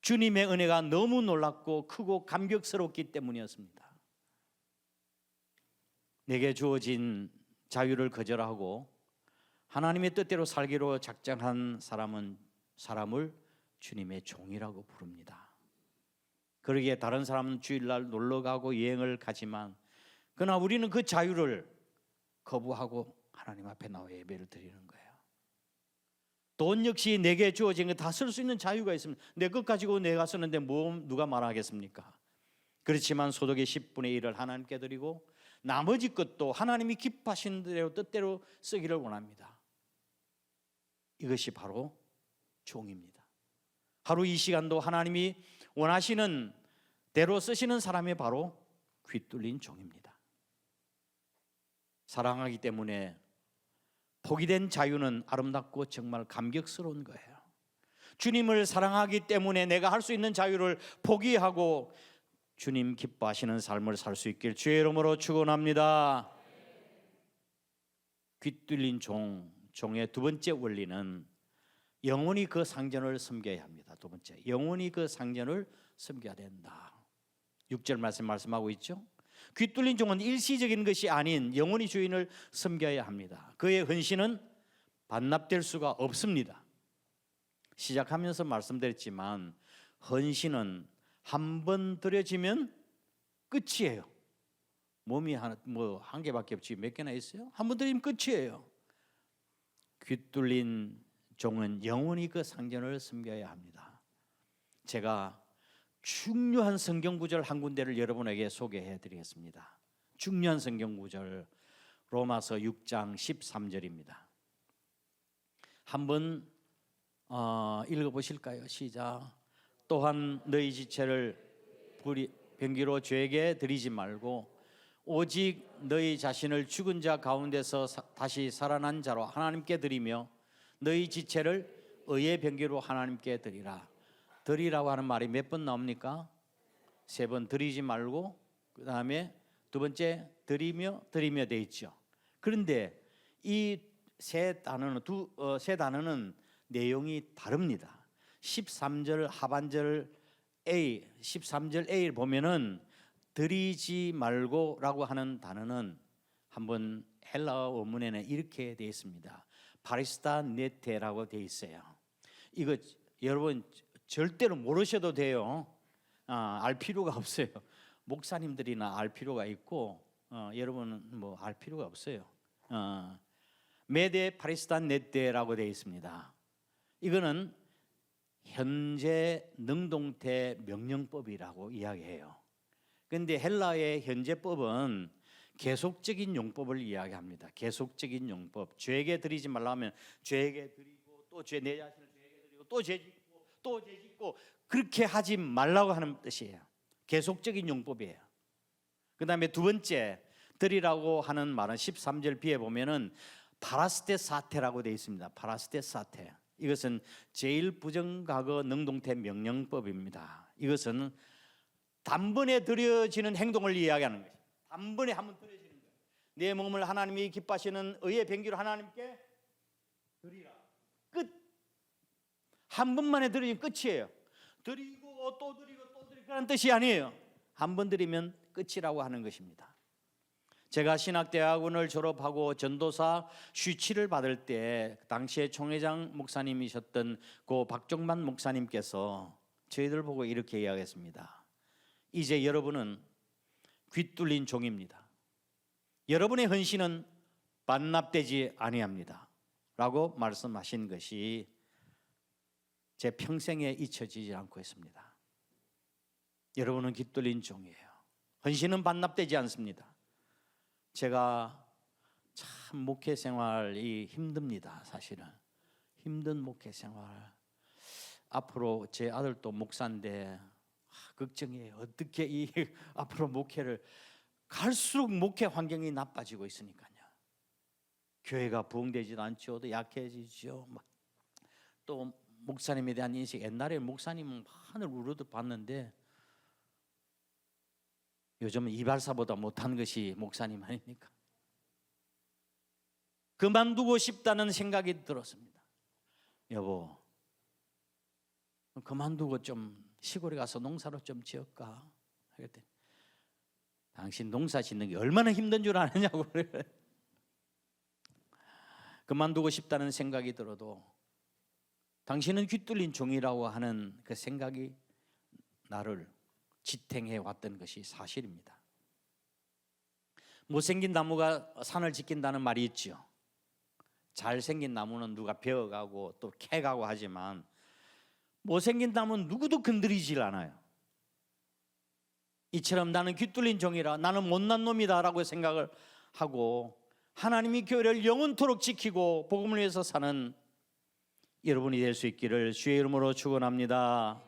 주님의 은혜가 너무 놀랍고 크고 감격스럽기 때문이었습니다. 내게 주어진 자유를 거절하고 하나님의 뜻대로 살기로 작정한 사람을 주님의 종이라고 부릅니다. 그러기에 다른 사람은 주일날 놀러가고 여행을 가지만 그러나 우리는 그 자유를 거부하고 하나님 앞에 나와 예배를 드리는 거예요. 돈 역시 내게 주어진 거 다 쓸 수 있는 자유가 있습니다. 내 것 가지고 내가 쓰는데 누가 말하겠습니까? 그렇지만 소득의 10분의 1을 하나님께 드리고 나머지 것도 하나님이 기뻐하신 대로 뜻대로 쓰기를 원합니다. 이것이 바로 종입니다. 하루 이 시간도 하나님이 원하시는 대로 쓰시는 사람이 바로 귀 뚫린 종입니다. 사랑하기 때문에 포기된 자유는 아름답고 정말 감격스러운 거예요. 주님을 사랑하기 때문에 내가 할 수 있는 자유를 포기하고 주님 기뻐하시는 삶을 살 수 있길 주의 이름으로 축원합니다. 귀 뚫린 종의 두 번째 원리는 영원히 그 상전을 섬겨야 합니다. 두 번째, 영원히 그 상전을 섬겨야 된다. 6절 말씀하고 있죠. 귀 뚫린 종은 일시적인 것이 아닌 영원히 주인을 섬겨야 합니다. 그의 헌신은 반납될 수가 없습니다. 시작하면서 말씀드렸지만 헌신은 한 번 드려지면 끝이에요. 몸이 한 개밖에 없지 몇 개나 있어요? 한 번 드리면 끝이에요. 귀 뚫린 종은 영원히 그 상전을 섬겨야 합니다. 제가 중요한 성경 구절 한 군데를 여러분에게 소개해 드리겠습니다. 중요한 성경 구절 로마서 6장 13절입니다. 한번 읽어보실까요? 시작. 또한 너희 지체를 병기로 죄에게 드리지 말고 오직 너희 자신을 죽은 자 가운데서 다시 살아난 자로 하나님께 드리며 너희 지체를 의의 병기로 하나님께 드리라. 드리라고 하는 말이 몇 번 나옵니까? 3번. 드리지 말고 그 다음에 두 번째 드리며 돼 있죠. 그런데 이 세 단어는 내용이 다릅니다. 13절 하반절 A, 13절 A를 보면은 드리지 말고라고 하는 단어는 한번 헬라어 원문에는 이렇게 되어 있습니다. 파리스타 네테라고 되어 있어요. 이거 여러분 절대로 모르셔도 돼요. 알 필요가 없어요. 목사님들이나 알 필요가 있고 여러분은 뭐 알 필요가 없어요. 메데 파리스타 네테라고 되어 있습니다. 이거는 현재 능동태 명령법이라고 이야기해요. 그런데 헬라의 현재법은 계속적인 용법을 이야기합니다. 계속적인 용법. 죄에게 드리지 말라 하면 죄에게 드리고 또 내 자신을 죄에게 드리고 또 죄 짓고 또 죄 짓고 그렇게 하지 말라고 하는 뜻이에요. 계속적인 용법이에요. 그 다음에 두 번째 드리라고 하는 말은 13절 B에 보면은 파라스테 사테라고 되어 있습니다. 파라스테 사테. 이것은 제일 부정과거 능동태 명령법입니다. 이것은 단번에 드려지는 행동을 이야기하는 것입니다. 단번에 한번 드려지는 거예요. 내 몸을 하나님이 기뻐하시는 의의 병기로 하나님께 드리라. 끝. 한 번만에 드리면 끝이에요. 드리고 또 드리고 또 드리고 그런 뜻이 아니에요. 한 번 드리면 끝이라고 하는 것입니다. 제가 신학대학원을 졸업하고 전도사 쉬치를 받을 때 당시에 총회장 목사님이셨던 고 박종만 목사님께서 저희들 보고 이렇게 이야기했습니다. 이제 여러분은 귀 뚫린 종입니다. 여러분의 헌신은 반납되지 아니합니다 라고 말씀하신 것이 제 평생에 잊혀지지 않고 있습니다. 여러분은 귀 뚫린 종이에요. 헌신은 반납되지 않습니다. 제가 참 목회 생활이 힘듭니다. 사실은 힘든 목회 생활. 앞으로 제 아들도 목사인데 걱정이에요. 어떻게 이 앞으로 목회를 갈수록 목회 환경이 나빠지고 있으니까요. 교회가 부흥되지도 않죠. 또 약해지죠. 또 목사님에 대한 인식, 옛날에 목사님은 하늘 우러듯 봤는데 요즘은 이발사보다 못한 것이 목사님 아닙니까? 그만두고 싶다는 생각이 들었습니다. 여보, 그만두고 좀 시골에 가서 농사로 좀 지을까? 그랬더니 당신 농사 짓는 게 얼마나 힘든 줄 아느냐고 그래요. 그만두고 싶다는 생각이 들어도 당신은 귀뚫린 종이라고 하는 그 생각이 나를 지탱해 왔던 것이 사실입니다. 못생긴 나무가 산을 지킨다는 말이 있죠. 잘생긴 나무는 누가 베어가고 또 캐가고 하지만 못생긴 나무는 누구도 건드리질 않아요. 이처럼 나는 귀뚫린 종이라, 나는 못난 놈이다 라고 생각을 하고 하나님이 교회를 영원토록 지키고 복음을 위해서 사는 여러분이 될 수 있기를 주의 이름으로 축원합니다.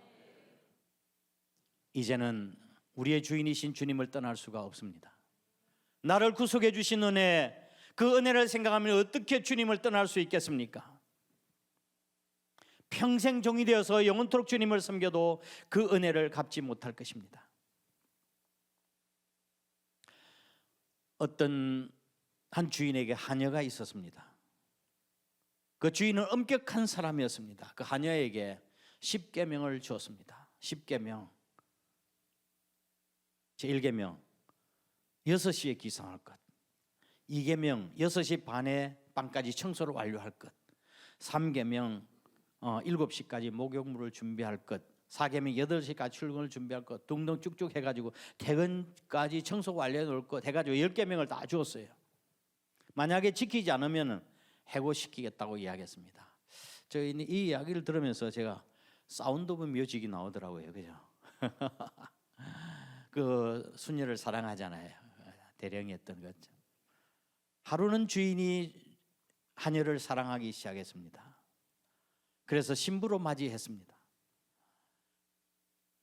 이제는 우리의 주인이신 주님을 떠날 수가 없습니다. 나를 구속해 주신 은혜, 그 은혜를 생각하면 어떻게 주님을 떠날 수 있겠습니까? 평생 종이 되어서 영원토록 주님을 섬겨도 그 은혜를 갚지 못할 것입니다. 어떤 한 주인에게 하녀가 있었습니다. 그 주인은 엄격한 사람이었습니다. 그 하녀에게 10계명을 주었습니다. 10계명. 제1계명 6시에 기상할 것, 2계명 6시 반에 빵까지 청소를 완료할 것, 3계명 7시까지 목욕물을 준비할 것, 4계명 8시까지 출근을 준비할 것 등등 쭉쭉 해가지고 퇴근까지 청소 완료해 놓을 것 해가지고 10계명을 다 주었어요. 만약에 지키지 않으면 해고시키겠다고 이야기했습니다. 저희는 이 이야기를 들으면서 제가 사운드 오브 뮤직이 나오더라고요. 그죠? 그 수녀를 사랑하잖아요. 대령이었던 것. 하루는 주인이 하녀를 사랑하기 시작했습니다. 그래서 신부로 맞이했습니다.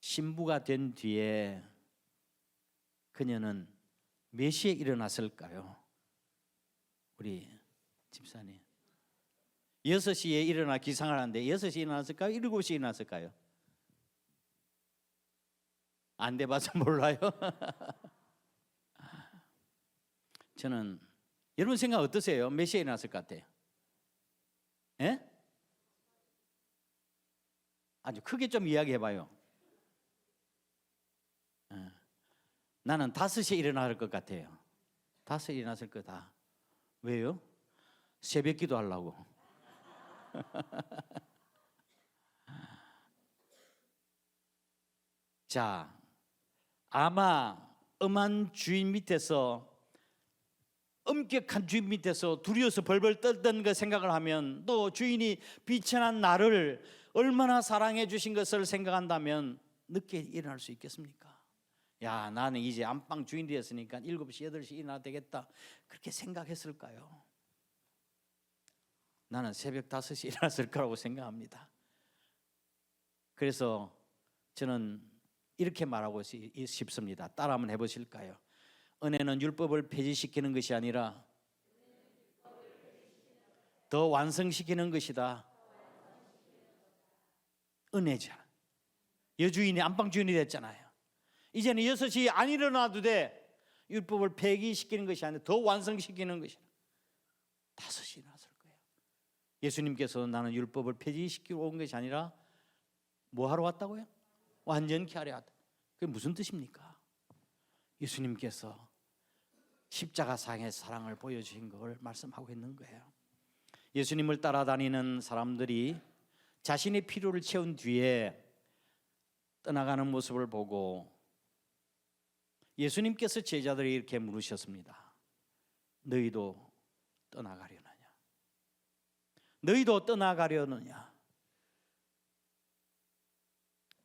신부가 된 뒤에 그녀는 몇 시에 일어났을까요? 우리 집사님 6시에 일어나 기상을 하는데 6시에 일어났을까요? 7시에 일어났을까요? 안 돼봐서 몰라요. 저는 여러분 생각 어떠세요? 몇 시에 일어났을 것 같아요? 예? 아주 크게 좀 이야기해봐요. 나는 5시에 일어날 것 같아요. 5시에 일어났을 거다. 왜요? 새벽 기도 하려고. 자, 아마 엄한 주인 밑에서, 엄격한 주인 밑에서 두려워서 벌벌 떨던 그 생각을 하면, 또 주인이 비천한 나를 얼마나 사랑해 주신 것을 생각한다면 늦게 일어날 수 있겠습니까? 야, 나는 이제 안방 주인 되었으니까 7시, 8시 일어나야 되겠다, 그렇게 생각했을까요? 나는 새벽 5시 일어났을 거라고 생각합니다. 그래서 저는 이렇게 말하고 싶습니다. 따라 한번 해보실까요? 은혜는 율법을 폐지시키는 것이 아니라 더 완성시키는 것이다. 은혜잖아. 여주인이 안방 주인이 됐잖아요. 이제는 6시 안 일어나도 돼. 율법을 폐기시키는 것이 아니라 더 완성시키는 것이다. 5시 일어났을 거예요. 예수님께서 나는 율법을 폐지시키러 온 것이 아니라 뭐 하러 왔다고요? 완전케 하려 왔다. 그게 무슨 뜻입니까? 예수님께서 십자가상의 사랑을 보여주신 걸 말씀하고 있는 거예요. 예수님을 따라다니는 사람들이 자신의 필요를 채운 뒤에 떠나가는 모습을 보고 예수님께서 제자들이 이렇게 물으셨습니다. 너희도 떠나가려느냐? 너희도 떠나가려느냐?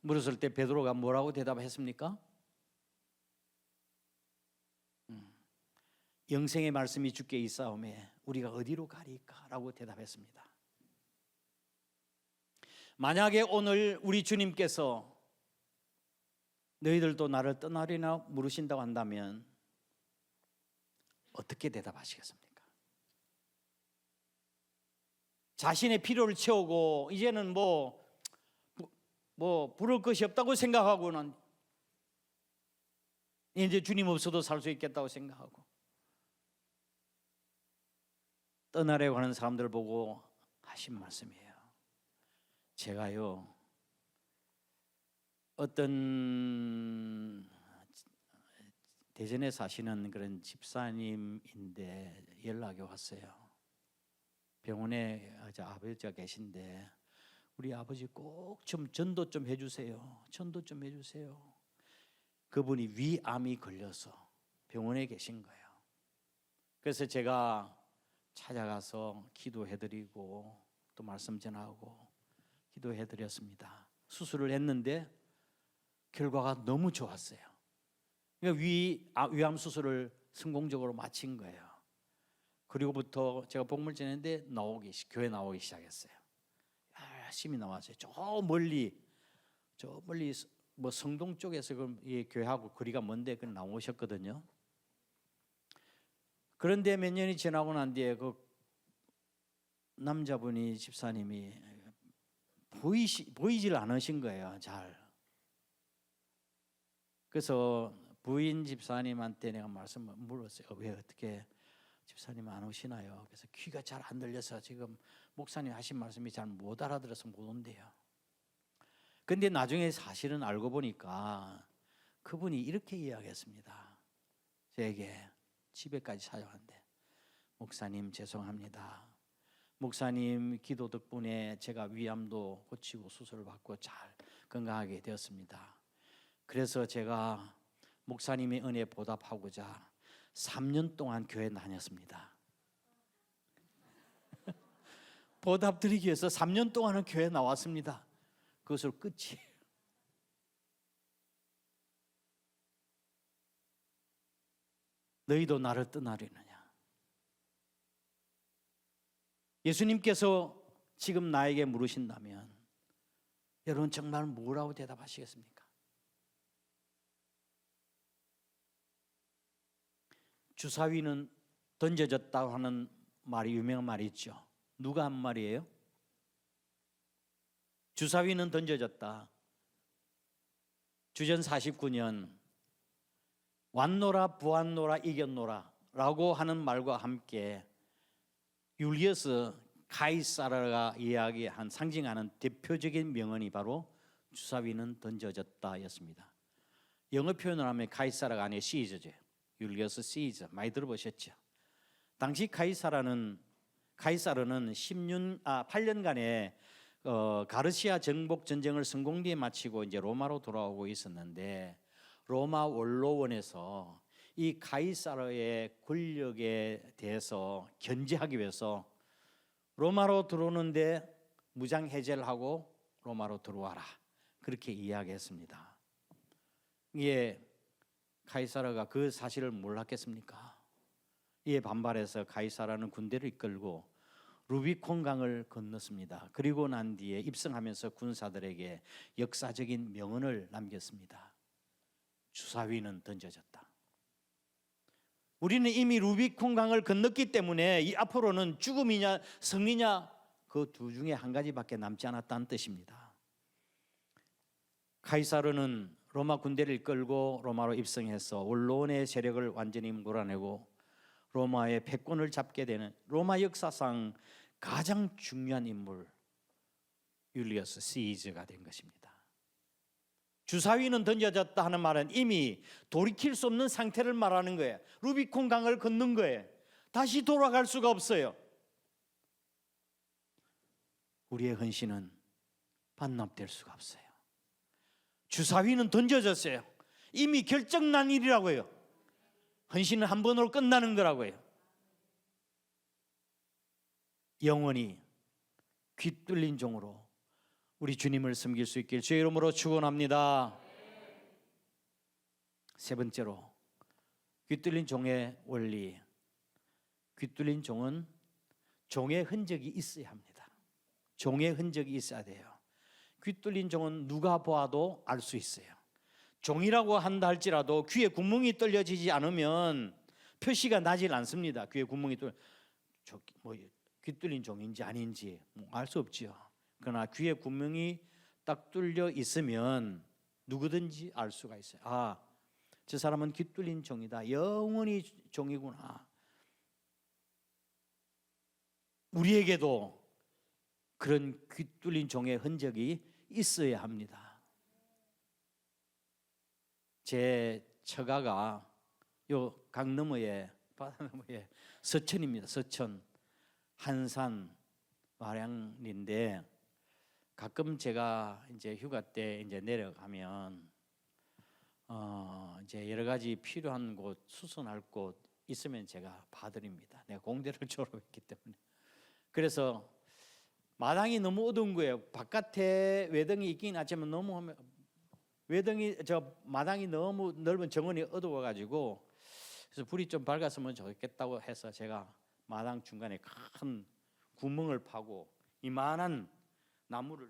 물었을 때 베드로가 뭐라고 대답했습니까? 영생의 말씀이 주께 있사오매 우리가 어디로 가리까? 라고 대답했습니다. 만약에 오늘 우리 주님께서 너희들도 나를 떠나리나 물으신다고 한다면 어떻게 대답하시겠습니까? 자신의 필요를 채우고 이제는 뭐 뭐 부를 것이 없다고 생각하고는 이제 주님 없어도 살 수 있겠다고 생각하고 떠나려고 하는 사람들 보고 하신 말씀이에요. 제가요 어떤 대전에 사시는 그런 집사님인데 연락이 왔어요. 병원에 아버지가 계신데 우리 아버지 꼭 좀 전도 좀 해주세요. 전도 좀 해주세요. 그분이 위암이 걸려서 병원에 계신 거예요. 그래서 제가 찾아가서 기도해드리고 또 말씀 전하고 기도해드렸습니다. 수술을 했는데 결과가 너무 좋았어요. 그러니까 위암 수술을 성공적으로 마친 거예요. 그리고부터 제가 복음을 전했는데 교회 나오기 시작했어요. 열심히 나왔어요. 저 멀리 뭐 성동 쪽에서 교회하고 거리가 먼데 나오셨거든요. 그런데 몇 년이 지나고 난 뒤에 그 남자분이 집사님이 보이질 않으신 거예요. 잘. 그래서 부인 집사님한테 내가 말씀을 물었어요. 왜 어떻게 집사님 안 오시나요? 그래서 귀가 잘 안 들려서 지금 목사님 하신 말씀이 잘 못 알아들어서 못 온대요. 근데 나중에 사실은 알고 보니까 그분이 이렇게 이야기했습니다. 저에게 집에까지 찾아왔는데 목사님 죄송합니다. 목사님 기도 덕분에 제가 위암도 고치고 수술을 받고 잘 건강하게 되었습니다. 그래서 제가 목사님의 은혜에 보답하고자 3년 동안 교회 다녔습니다. 보답 드리기 위해서 3년 동안은 교회 나왔습니다. 그것으로 끝이에요. 너희도 나를 떠나려느냐? 예수님께서 지금 나에게 물으신다면 여러분 정말 뭐라고 대답하시겠습니까? 주사위는 던져졌다고 하는 말이 유명한 말이 있죠. 누가 한 말이에요? 주사위는 던져졌다. 주전 49년 왔노라 부왔노라 이겼노라 라고 하는 말과 함께 율리어스 카이사르가 이야기한 상징하는 대표적인 명언이 바로 주사위는 던져졌다 였습니다. 영어 표현을 하면 카이사르가 아니에요. 시저죠. 율리어스 시저 많이 들어보셨죠? 당시 카이사르는 8년간의 가르시아 정복 전쟁을 성공 뒤에 마치고 이제 로마로 돌아오고 있었는데 로마 원로원에서 이 카이사르의 권력에 대해서 견제하기 위해서 로마로 들어오는데 무장 해제를 하고 로마로 들어와라 그렇게 이야기했습니다. 이게 카이사르가 그 사실을 몰랐겠습니까? 이에 반발해서 카이사르는 군대를 이끌고 루비콘 강을 건넜습니다. 그리고 난 뒤에 입성하면서 군사들에게 역사적인 명언을 남겼습니다. 주사위는 던져졌다. 우리는 이미 루비콘 강을 건넜기 때문에 이 앞으로는 죽음이냐 승리냐 그 두 중에 한 가지밖에 남지 않았다는 뜻입니다. 카이사르는 로마 군대를 이끌고 로마로 입성해서 원로원의 세력을 완전히 몰아내고 로마의 패권을 잡게 되는 로마 역사상 가장 중요한 인물 율리어스 시저가 된 것입니다. 주사위는 던져졌다 하는 말은 이미 돌이킬 수 없는 상태를 말하는 거예요. 루비콘 강을 건넌 거예요. 다시 돌아갈 수가 없어요. 우리의 헌신은 반납될 수가 없어요. 주사위는 던져졌어요. 이미 결정난 일이라고요. 헌신은 한 번으로 끝나는 거라고요. 영원히 귀 뚫린 종으로 우리 주님을 섬길 수 있길 주의 이름으로 축원합니다. 세 번째로 귀 뚫린 종의 원리. 귀 뚫린 종은 종의 흔적이 있어야 합니다. 종의 흔적이 있어야 돼요. 귀 뚫린 종은 누가 보아도 알 수 있어요. 종이라고 한다 할지라도 귀에 구멍이 뚫려지지 않으면 표시가 나질 않습니다. 귀에 구멍이 귀 뚫린 종인지 아닌지 알 수 없지요. 그러나 귀에 구멍이 딱 뚫려 있으면 누구든지 알 수가 있어요. 아, 저 사람은 귀 뚫린 종이다. 영원히 종이구나. 우리에게도 그런 귀 뚫린 종의 흔적이 있어야 합니다. 제 처가가 요 강 너머에, 바다 너머에 서천입니다. 서천 한산 마량리인데, 가끔 제가 이제 휴가 때 이제 내려가면 이제 여러 가지 필요한 곳, 수선할 곳 있으면 제가 봐드립니다. 내가 공대를 졸업했기 때문에. 그래서 마당이 너무 어두운 거예요. 바깥에 외등이 있긴 하지만 너무 마당이 너무 넓은 정원이 어두워가지고, 그래서 불이 좀 밝았으면 좋겠다고 해서 제가 마당 중간에 큰 구멍을 파고 이만한 나무를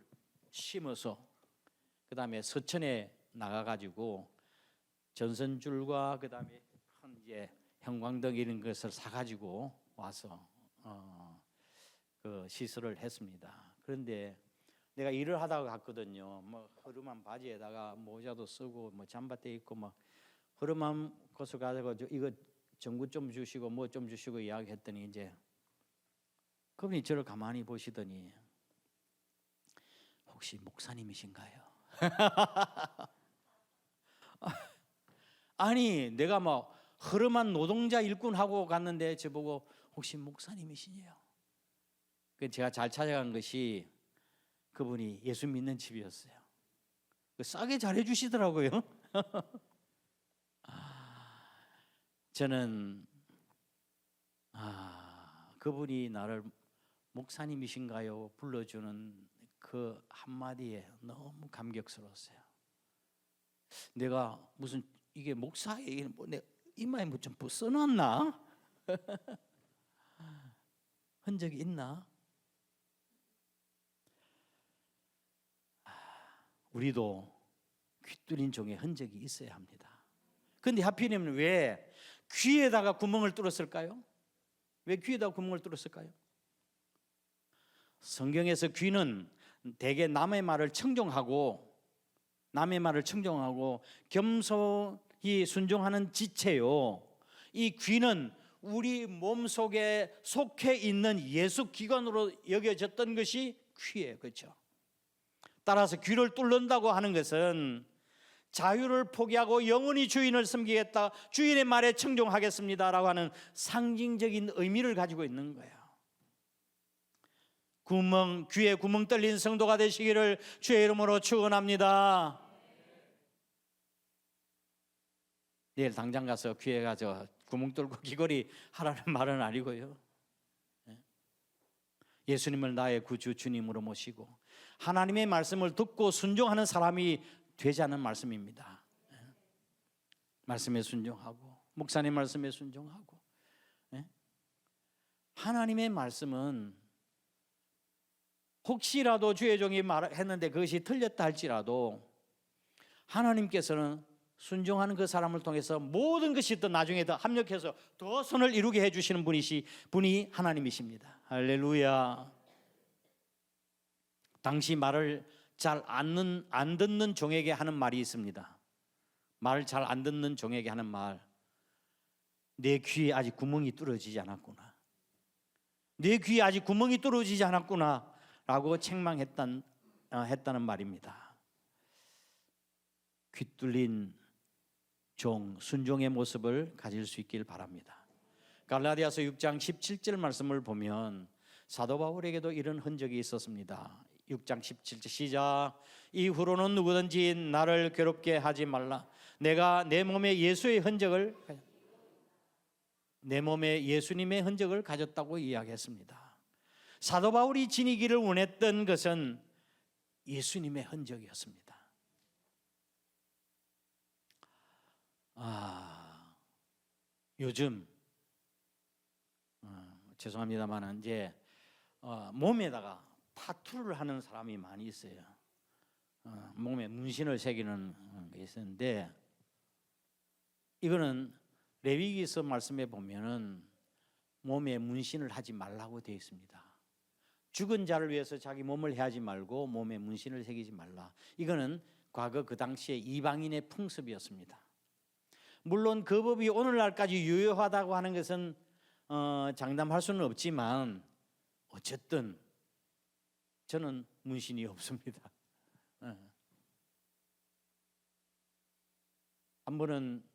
심어서 그 다음에 서천에 나가가지고 전선줄과 그 다음에 큰 이제 형광등 이런 것을 사가지고 와서 그 시설을 했습니다. 그런데 내가 일을 하다가 갔거든요. 뭐 허름한 바지에다가 모자도 쓰고 뭐 잠바대 입고 막 허름한 곳을 가지고 이거 전구 좀 주시고 뭐 좀 주시고 이야기했더니 이제 그분이 저를 가만히 보시더니 혹시 목사님이신가요? 아니 내가 막 허름한 노동자 일꾼하고 갔는데 저보고 혹시 목사님이시냐요? 제가 잘 찾아간 것이 그분이 예수 믿는 집이었어요. 싸게 잘해 주시더라고요. 저는 그분이 나를 목사님이신가요? 불러주는 그 한마디에 너무 감격스러웠어요. 내가 무슨 이게 목사의 뭐 내 이마에 뭐 좀 써놨나? 흔적이 있나? 우리도 귀 뚫린 종의 흔적이 있어야 합니다. 그런데 하필이면 왜 귀에다가 구멍을 뚫었을까요? 왜 귀에다가 구멍을 뚫었을까요? 성경에서 귀는 대개 남의 말을 청종하고 겸손히 순종하는 지체요. 이 귀는 우리 몸속에 속해 있는 예수 기관으로 여겨졌던 것이 귀예요. 그렇죠? 따라서 귀를 뚫는다고 하는 것은 자유를 포기하고 영원히 주인을 섬기겠다, 주인의 말에 청종하겠습니다라고 하는 상징적인 의미를 가지고 있는 거예요. 귀에 구멍 뚫린 성도가 되시기를 주의 이름으로 축원합니다. 내일 당장 가서 귀에 가서 구멍 뚫고 귀걸이 하라는 말은 아니고요. 예수님을 나의 구주 주님으로 모시고 하나님의 말씀을 듣고 순종하는 사람이 되자는 말씀입니다. 말씀에 순종하고 목사님 말씀에 순종하고. 하나님의 말씀은 혹시라도 주의 종이 말했는데 그것이 틀렸다 할지라도 하나님께서는 순종하는 그 사람을 통해서 모든 것이 또 나중에 더 합력해서 더 선을 이루게 해주시는 분이 하나님이십니다. 할렐루야. 당시 말을 잘 안 듣는 종에게 하는 말이 있습니다. 말을 잘 안 듣는 종에게 하는 말, 내 귀에 아직 구멍이 뚫어지지 않았구나, 내 귀에 아직 구멍이 뚫어지지 않았구나 라고 책망했다는 말입니다. 귀 뚫린 종, 순종의 모습을 가질 수 있길 바랍니다. 갈라디아서 6장 17절 말씀을 보면 사도 바울에게도 이런 흔적이 있었습니다. 6장 17절 시작. 이후로는 누구든지 나를 괴롭게 하지 말라. 내가 내 몸에 예수님의 흔적을 가졌다고 이야기했습니다. 사도 바울이 지니기를 원했던 것은 예수님의 흔적이었습니다. 요즘 죄송합니다만 이제 몸에다가 타투를 하는 사람이 많이 있어요. 몸에 문신을 새기는 게 있었는데, 이거는 레위기서 말씀에 보면은 몸에 문신을 하지 말라고 되어 있습니다. 죽은 자를 위해서 자기 몸을 해하지 말고 몸에 문신을 새기지 말라. 이거는 과거 그 당시에 이방인의 풍습이었습니다. 물론 그 법이 오늘날까지 유효하다고 하는 것은 장담할 수는 없지만 어쨌든 저는 문신이 없습니다. 한 번은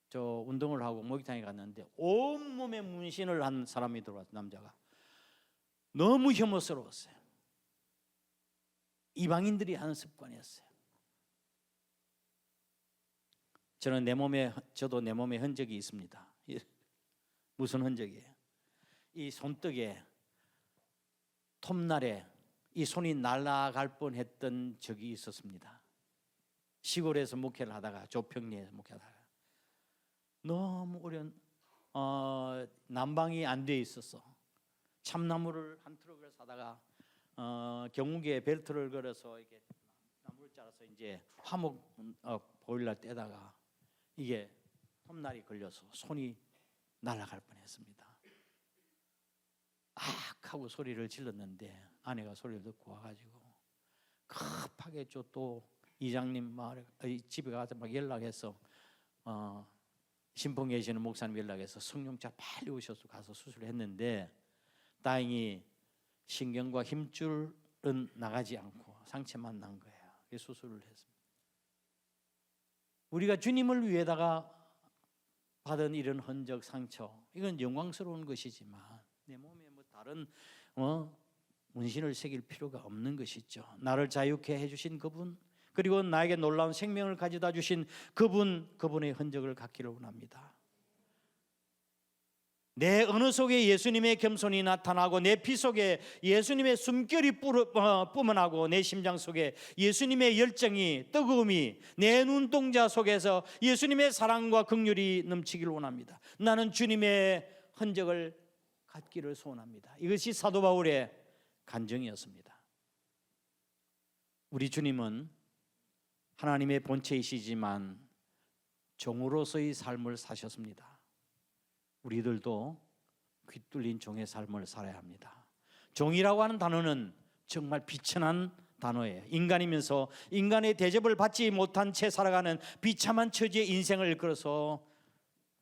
저 운동을 하고 목욕탕에 갔는데 온몸에 문신을 한 사람이 들어왔어요. 남자가. 너무 혐오스러웠어요. 이방인들이 하는 습관이었어요. 저도 내 몸에 흔적이 있습니다. 무슨 흔적이에요? 이 손등에 톱날에 이 손이 날아갈 뻔했던 적이 있었습니다. 시골에서 목회를 하다가 조평리에서 목회하다가 너무 어려운 난방이 안 돼 있었어. 참나무를 한 트럭을 사다가 경운기에 벨트를 걸어서 이렇게 나무를 잘라서 이제 화목 보일러 떼다가 이게 톱날이 걸려서 손이 날아갈 뻔했습니다. 악 하고 소리를 질렀는데 아내가 소리를 듣고 와가지고 급하게 또 이장님 집에 가서 막 연락해서 신봉 계시는 목사님 연락해서 성령차 빨리 오셔서 가서 수술을 했는데 다행히 신경과 힘줄은 나가지 않고 상처만 난 거예요. 수술을 했습니다. 우리가 주님을 위해다가 받은 이런 흔적 상처, 이건 영광스러운 것이지만 내 몸에 뭐 다른 문신을 새길 필요가 없는 것이죠. 나를 자유케 해주신 그분, 그리고 나에게 놀라운 생명을 가져다 주신 그분의 흔적을 갖기를 원합니다. 내 언어 속에 예수님의 겸손이 나타나고 내 피 속에 예수님의 숨결이 뿜어나고 내 심장 속에 예수님의 열정이 뜨거움이 내 눈동자 속에서 예수님의 사랑과 긍휼이 넘치기를 원합니다. 나는 주님의 흔적을 갖기를 소원합니다. 이것이 사도 바울의 간증이었습니다. 우리 주님은 하나님의 본체이시지만 종으로서의 삶을 사셨습니다. 우리들도 귀뚫린 종의 삶을 살아야 합니다. 종이라고 하는 단어는 정말 비천한 단어예요. 인간이면서 인간의 대접을 받지 못한 채 살아가는 비참한 처지의 인생을 이끌어서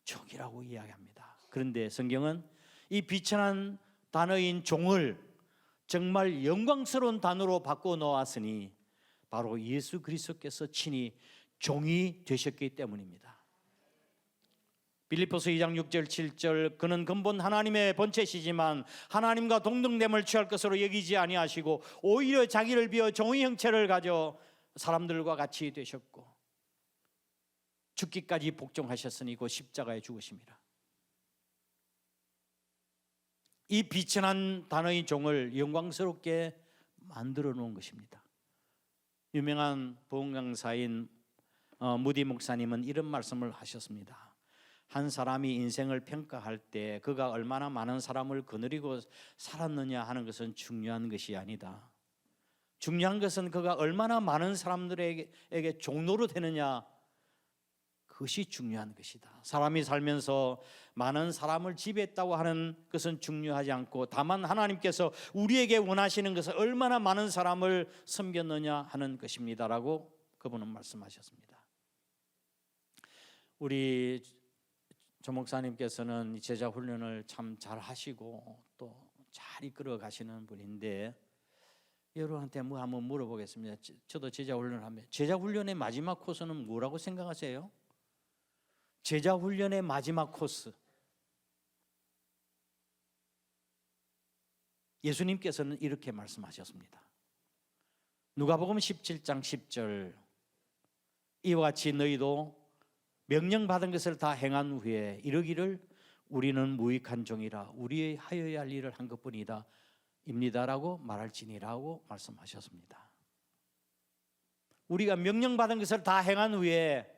종이라고 이야기합니다. 그런데 성경은 이 비천한 단어인 종을 정말 영광스러운 단어로 바꿔 놓았으니 바로 예수 그리스도께서 친히 종이 되셨기 때문입니다. 빌립보서 2장 6절 7절 그는 근본 하나님의 본체시지만 하나님과 동등됨을 취할 것으로 여기지 아니하시고 오히려 자기를 비어 종의 형체를 가져 사람들과 같이 되셨고 죽기까지 복종하셨으니 그 십자가에 죽으심이라. 이 비천한 단어의 종을 영광스럽게 만들어 놓은 것입니다. 유명한 복음 강사인 무디 목사님은 이런 말씀을 하셨습니다. 한 사람이 인생을 평가할 때 그가 얼마나 많은 사람을 거느리고 살았느냐 하는 것은 중요한 것이 아니다. 중요한 것은 그가 얼마나 많은 사람들에게 종로로 되느냐, 그것이 중요한 것이다. 사람이 살면서 많은 사람을 지배했다고 하는 것은 중요하지 않고 다만 하나님께서 우리에게 원하시는 것은 얼마나 많은 사람을 섬겼느냐 하는 것입니다라고 그분은 말씀하셨습니다. 우리 조 목사님께서는 제자 훈련을 참 잘 하시고 또 잘 이끌어 가시는 분인데 여러분한테 뭐 한번 물어보겠습니다. 저도 제자 훈련을 하면 제자 훈련의 마지막 코스는 뭐라고 생각하세요? 제자 훈련의 마지막 코스, 예수님께서는 이렇게 말씀하셨습니다. 누가복음 17장 10절 이와 같이 너희도 명령받은 것을 다 행한 후에 이르기를 우리는 무익한 종이라 우리의 하여야 할 일을 한 것뿐이다 입니다라고 말할지니라고 말씀하셨습니다. 우리가 명령받은 것을 다 행한 후에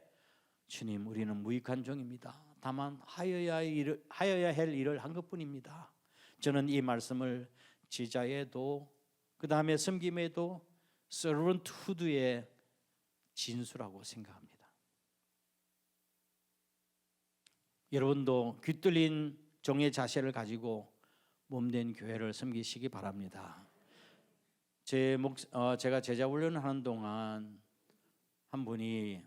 주님 우리는 무익한 종입니다. 다만 하여야 할 일을 한 것뿐입니다. 저는 이 말씀을 제자에도 그 다음에 섬김에도 서번트후드의 진수라고 생각합니다. 여러분도 귀뚫린 종의 자세를 가지고 몸된 교회를 섬기시기 바랍니다. 제가 제자 훈련을 하는 동안 한 분이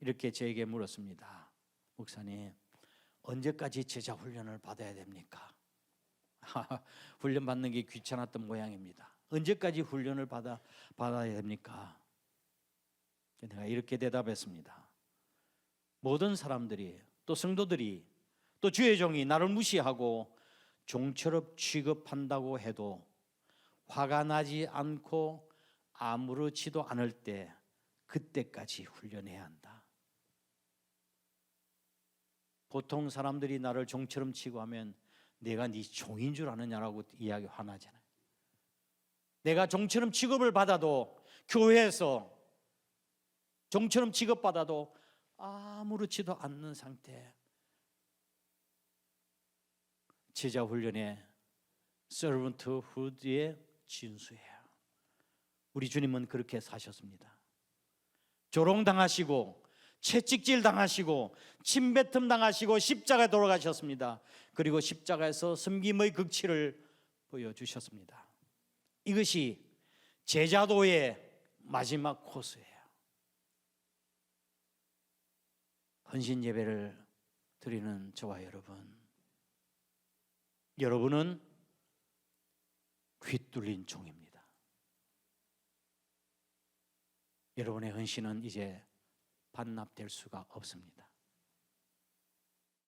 이렇게 저에게 물었습니다. 목사님, 언제까지 제자 훈련을 받아야 됩니까? 훈련 받는 게 귀찮았던 모양입니다. 언제까지 훈련을 받아야 됩니까? 내가 이렇게 대답했습니다. 모든 사람들이, 또 성도들이, 또 주의 종이 나를 무시하고 종처럼 취급한다고 해도 화가 나지 않고 아무렇지도 않을 때 그때까지 훈련해야 한다. 보통 사람들이 나를 종처럼 취급하면 내가 네 종인 줄 아느냐라고 이야기 화나잖아요. 내가 종처럼 취급을 받아도, 교회에서 종처럼 취급받아도 아무렇지도 않는 상태, 제자 훈련의 servanthood의 진수예요. 우리 주님은 그렇게 사셨습니다. 조롱당하시고 채찍질 당하시고 침뱉음 당하시고 십자가에 돌아가셨습니다. 그리고 십자가에서 섬김의 극치를 보여주셨습니다. 이것이 제자도의 마지막 코스예요. 헌신 예배를 드리는 저와 여러분은 휘둘린 종입니다. 여러분의 헌신은 이제 반납될 수가 없습니다.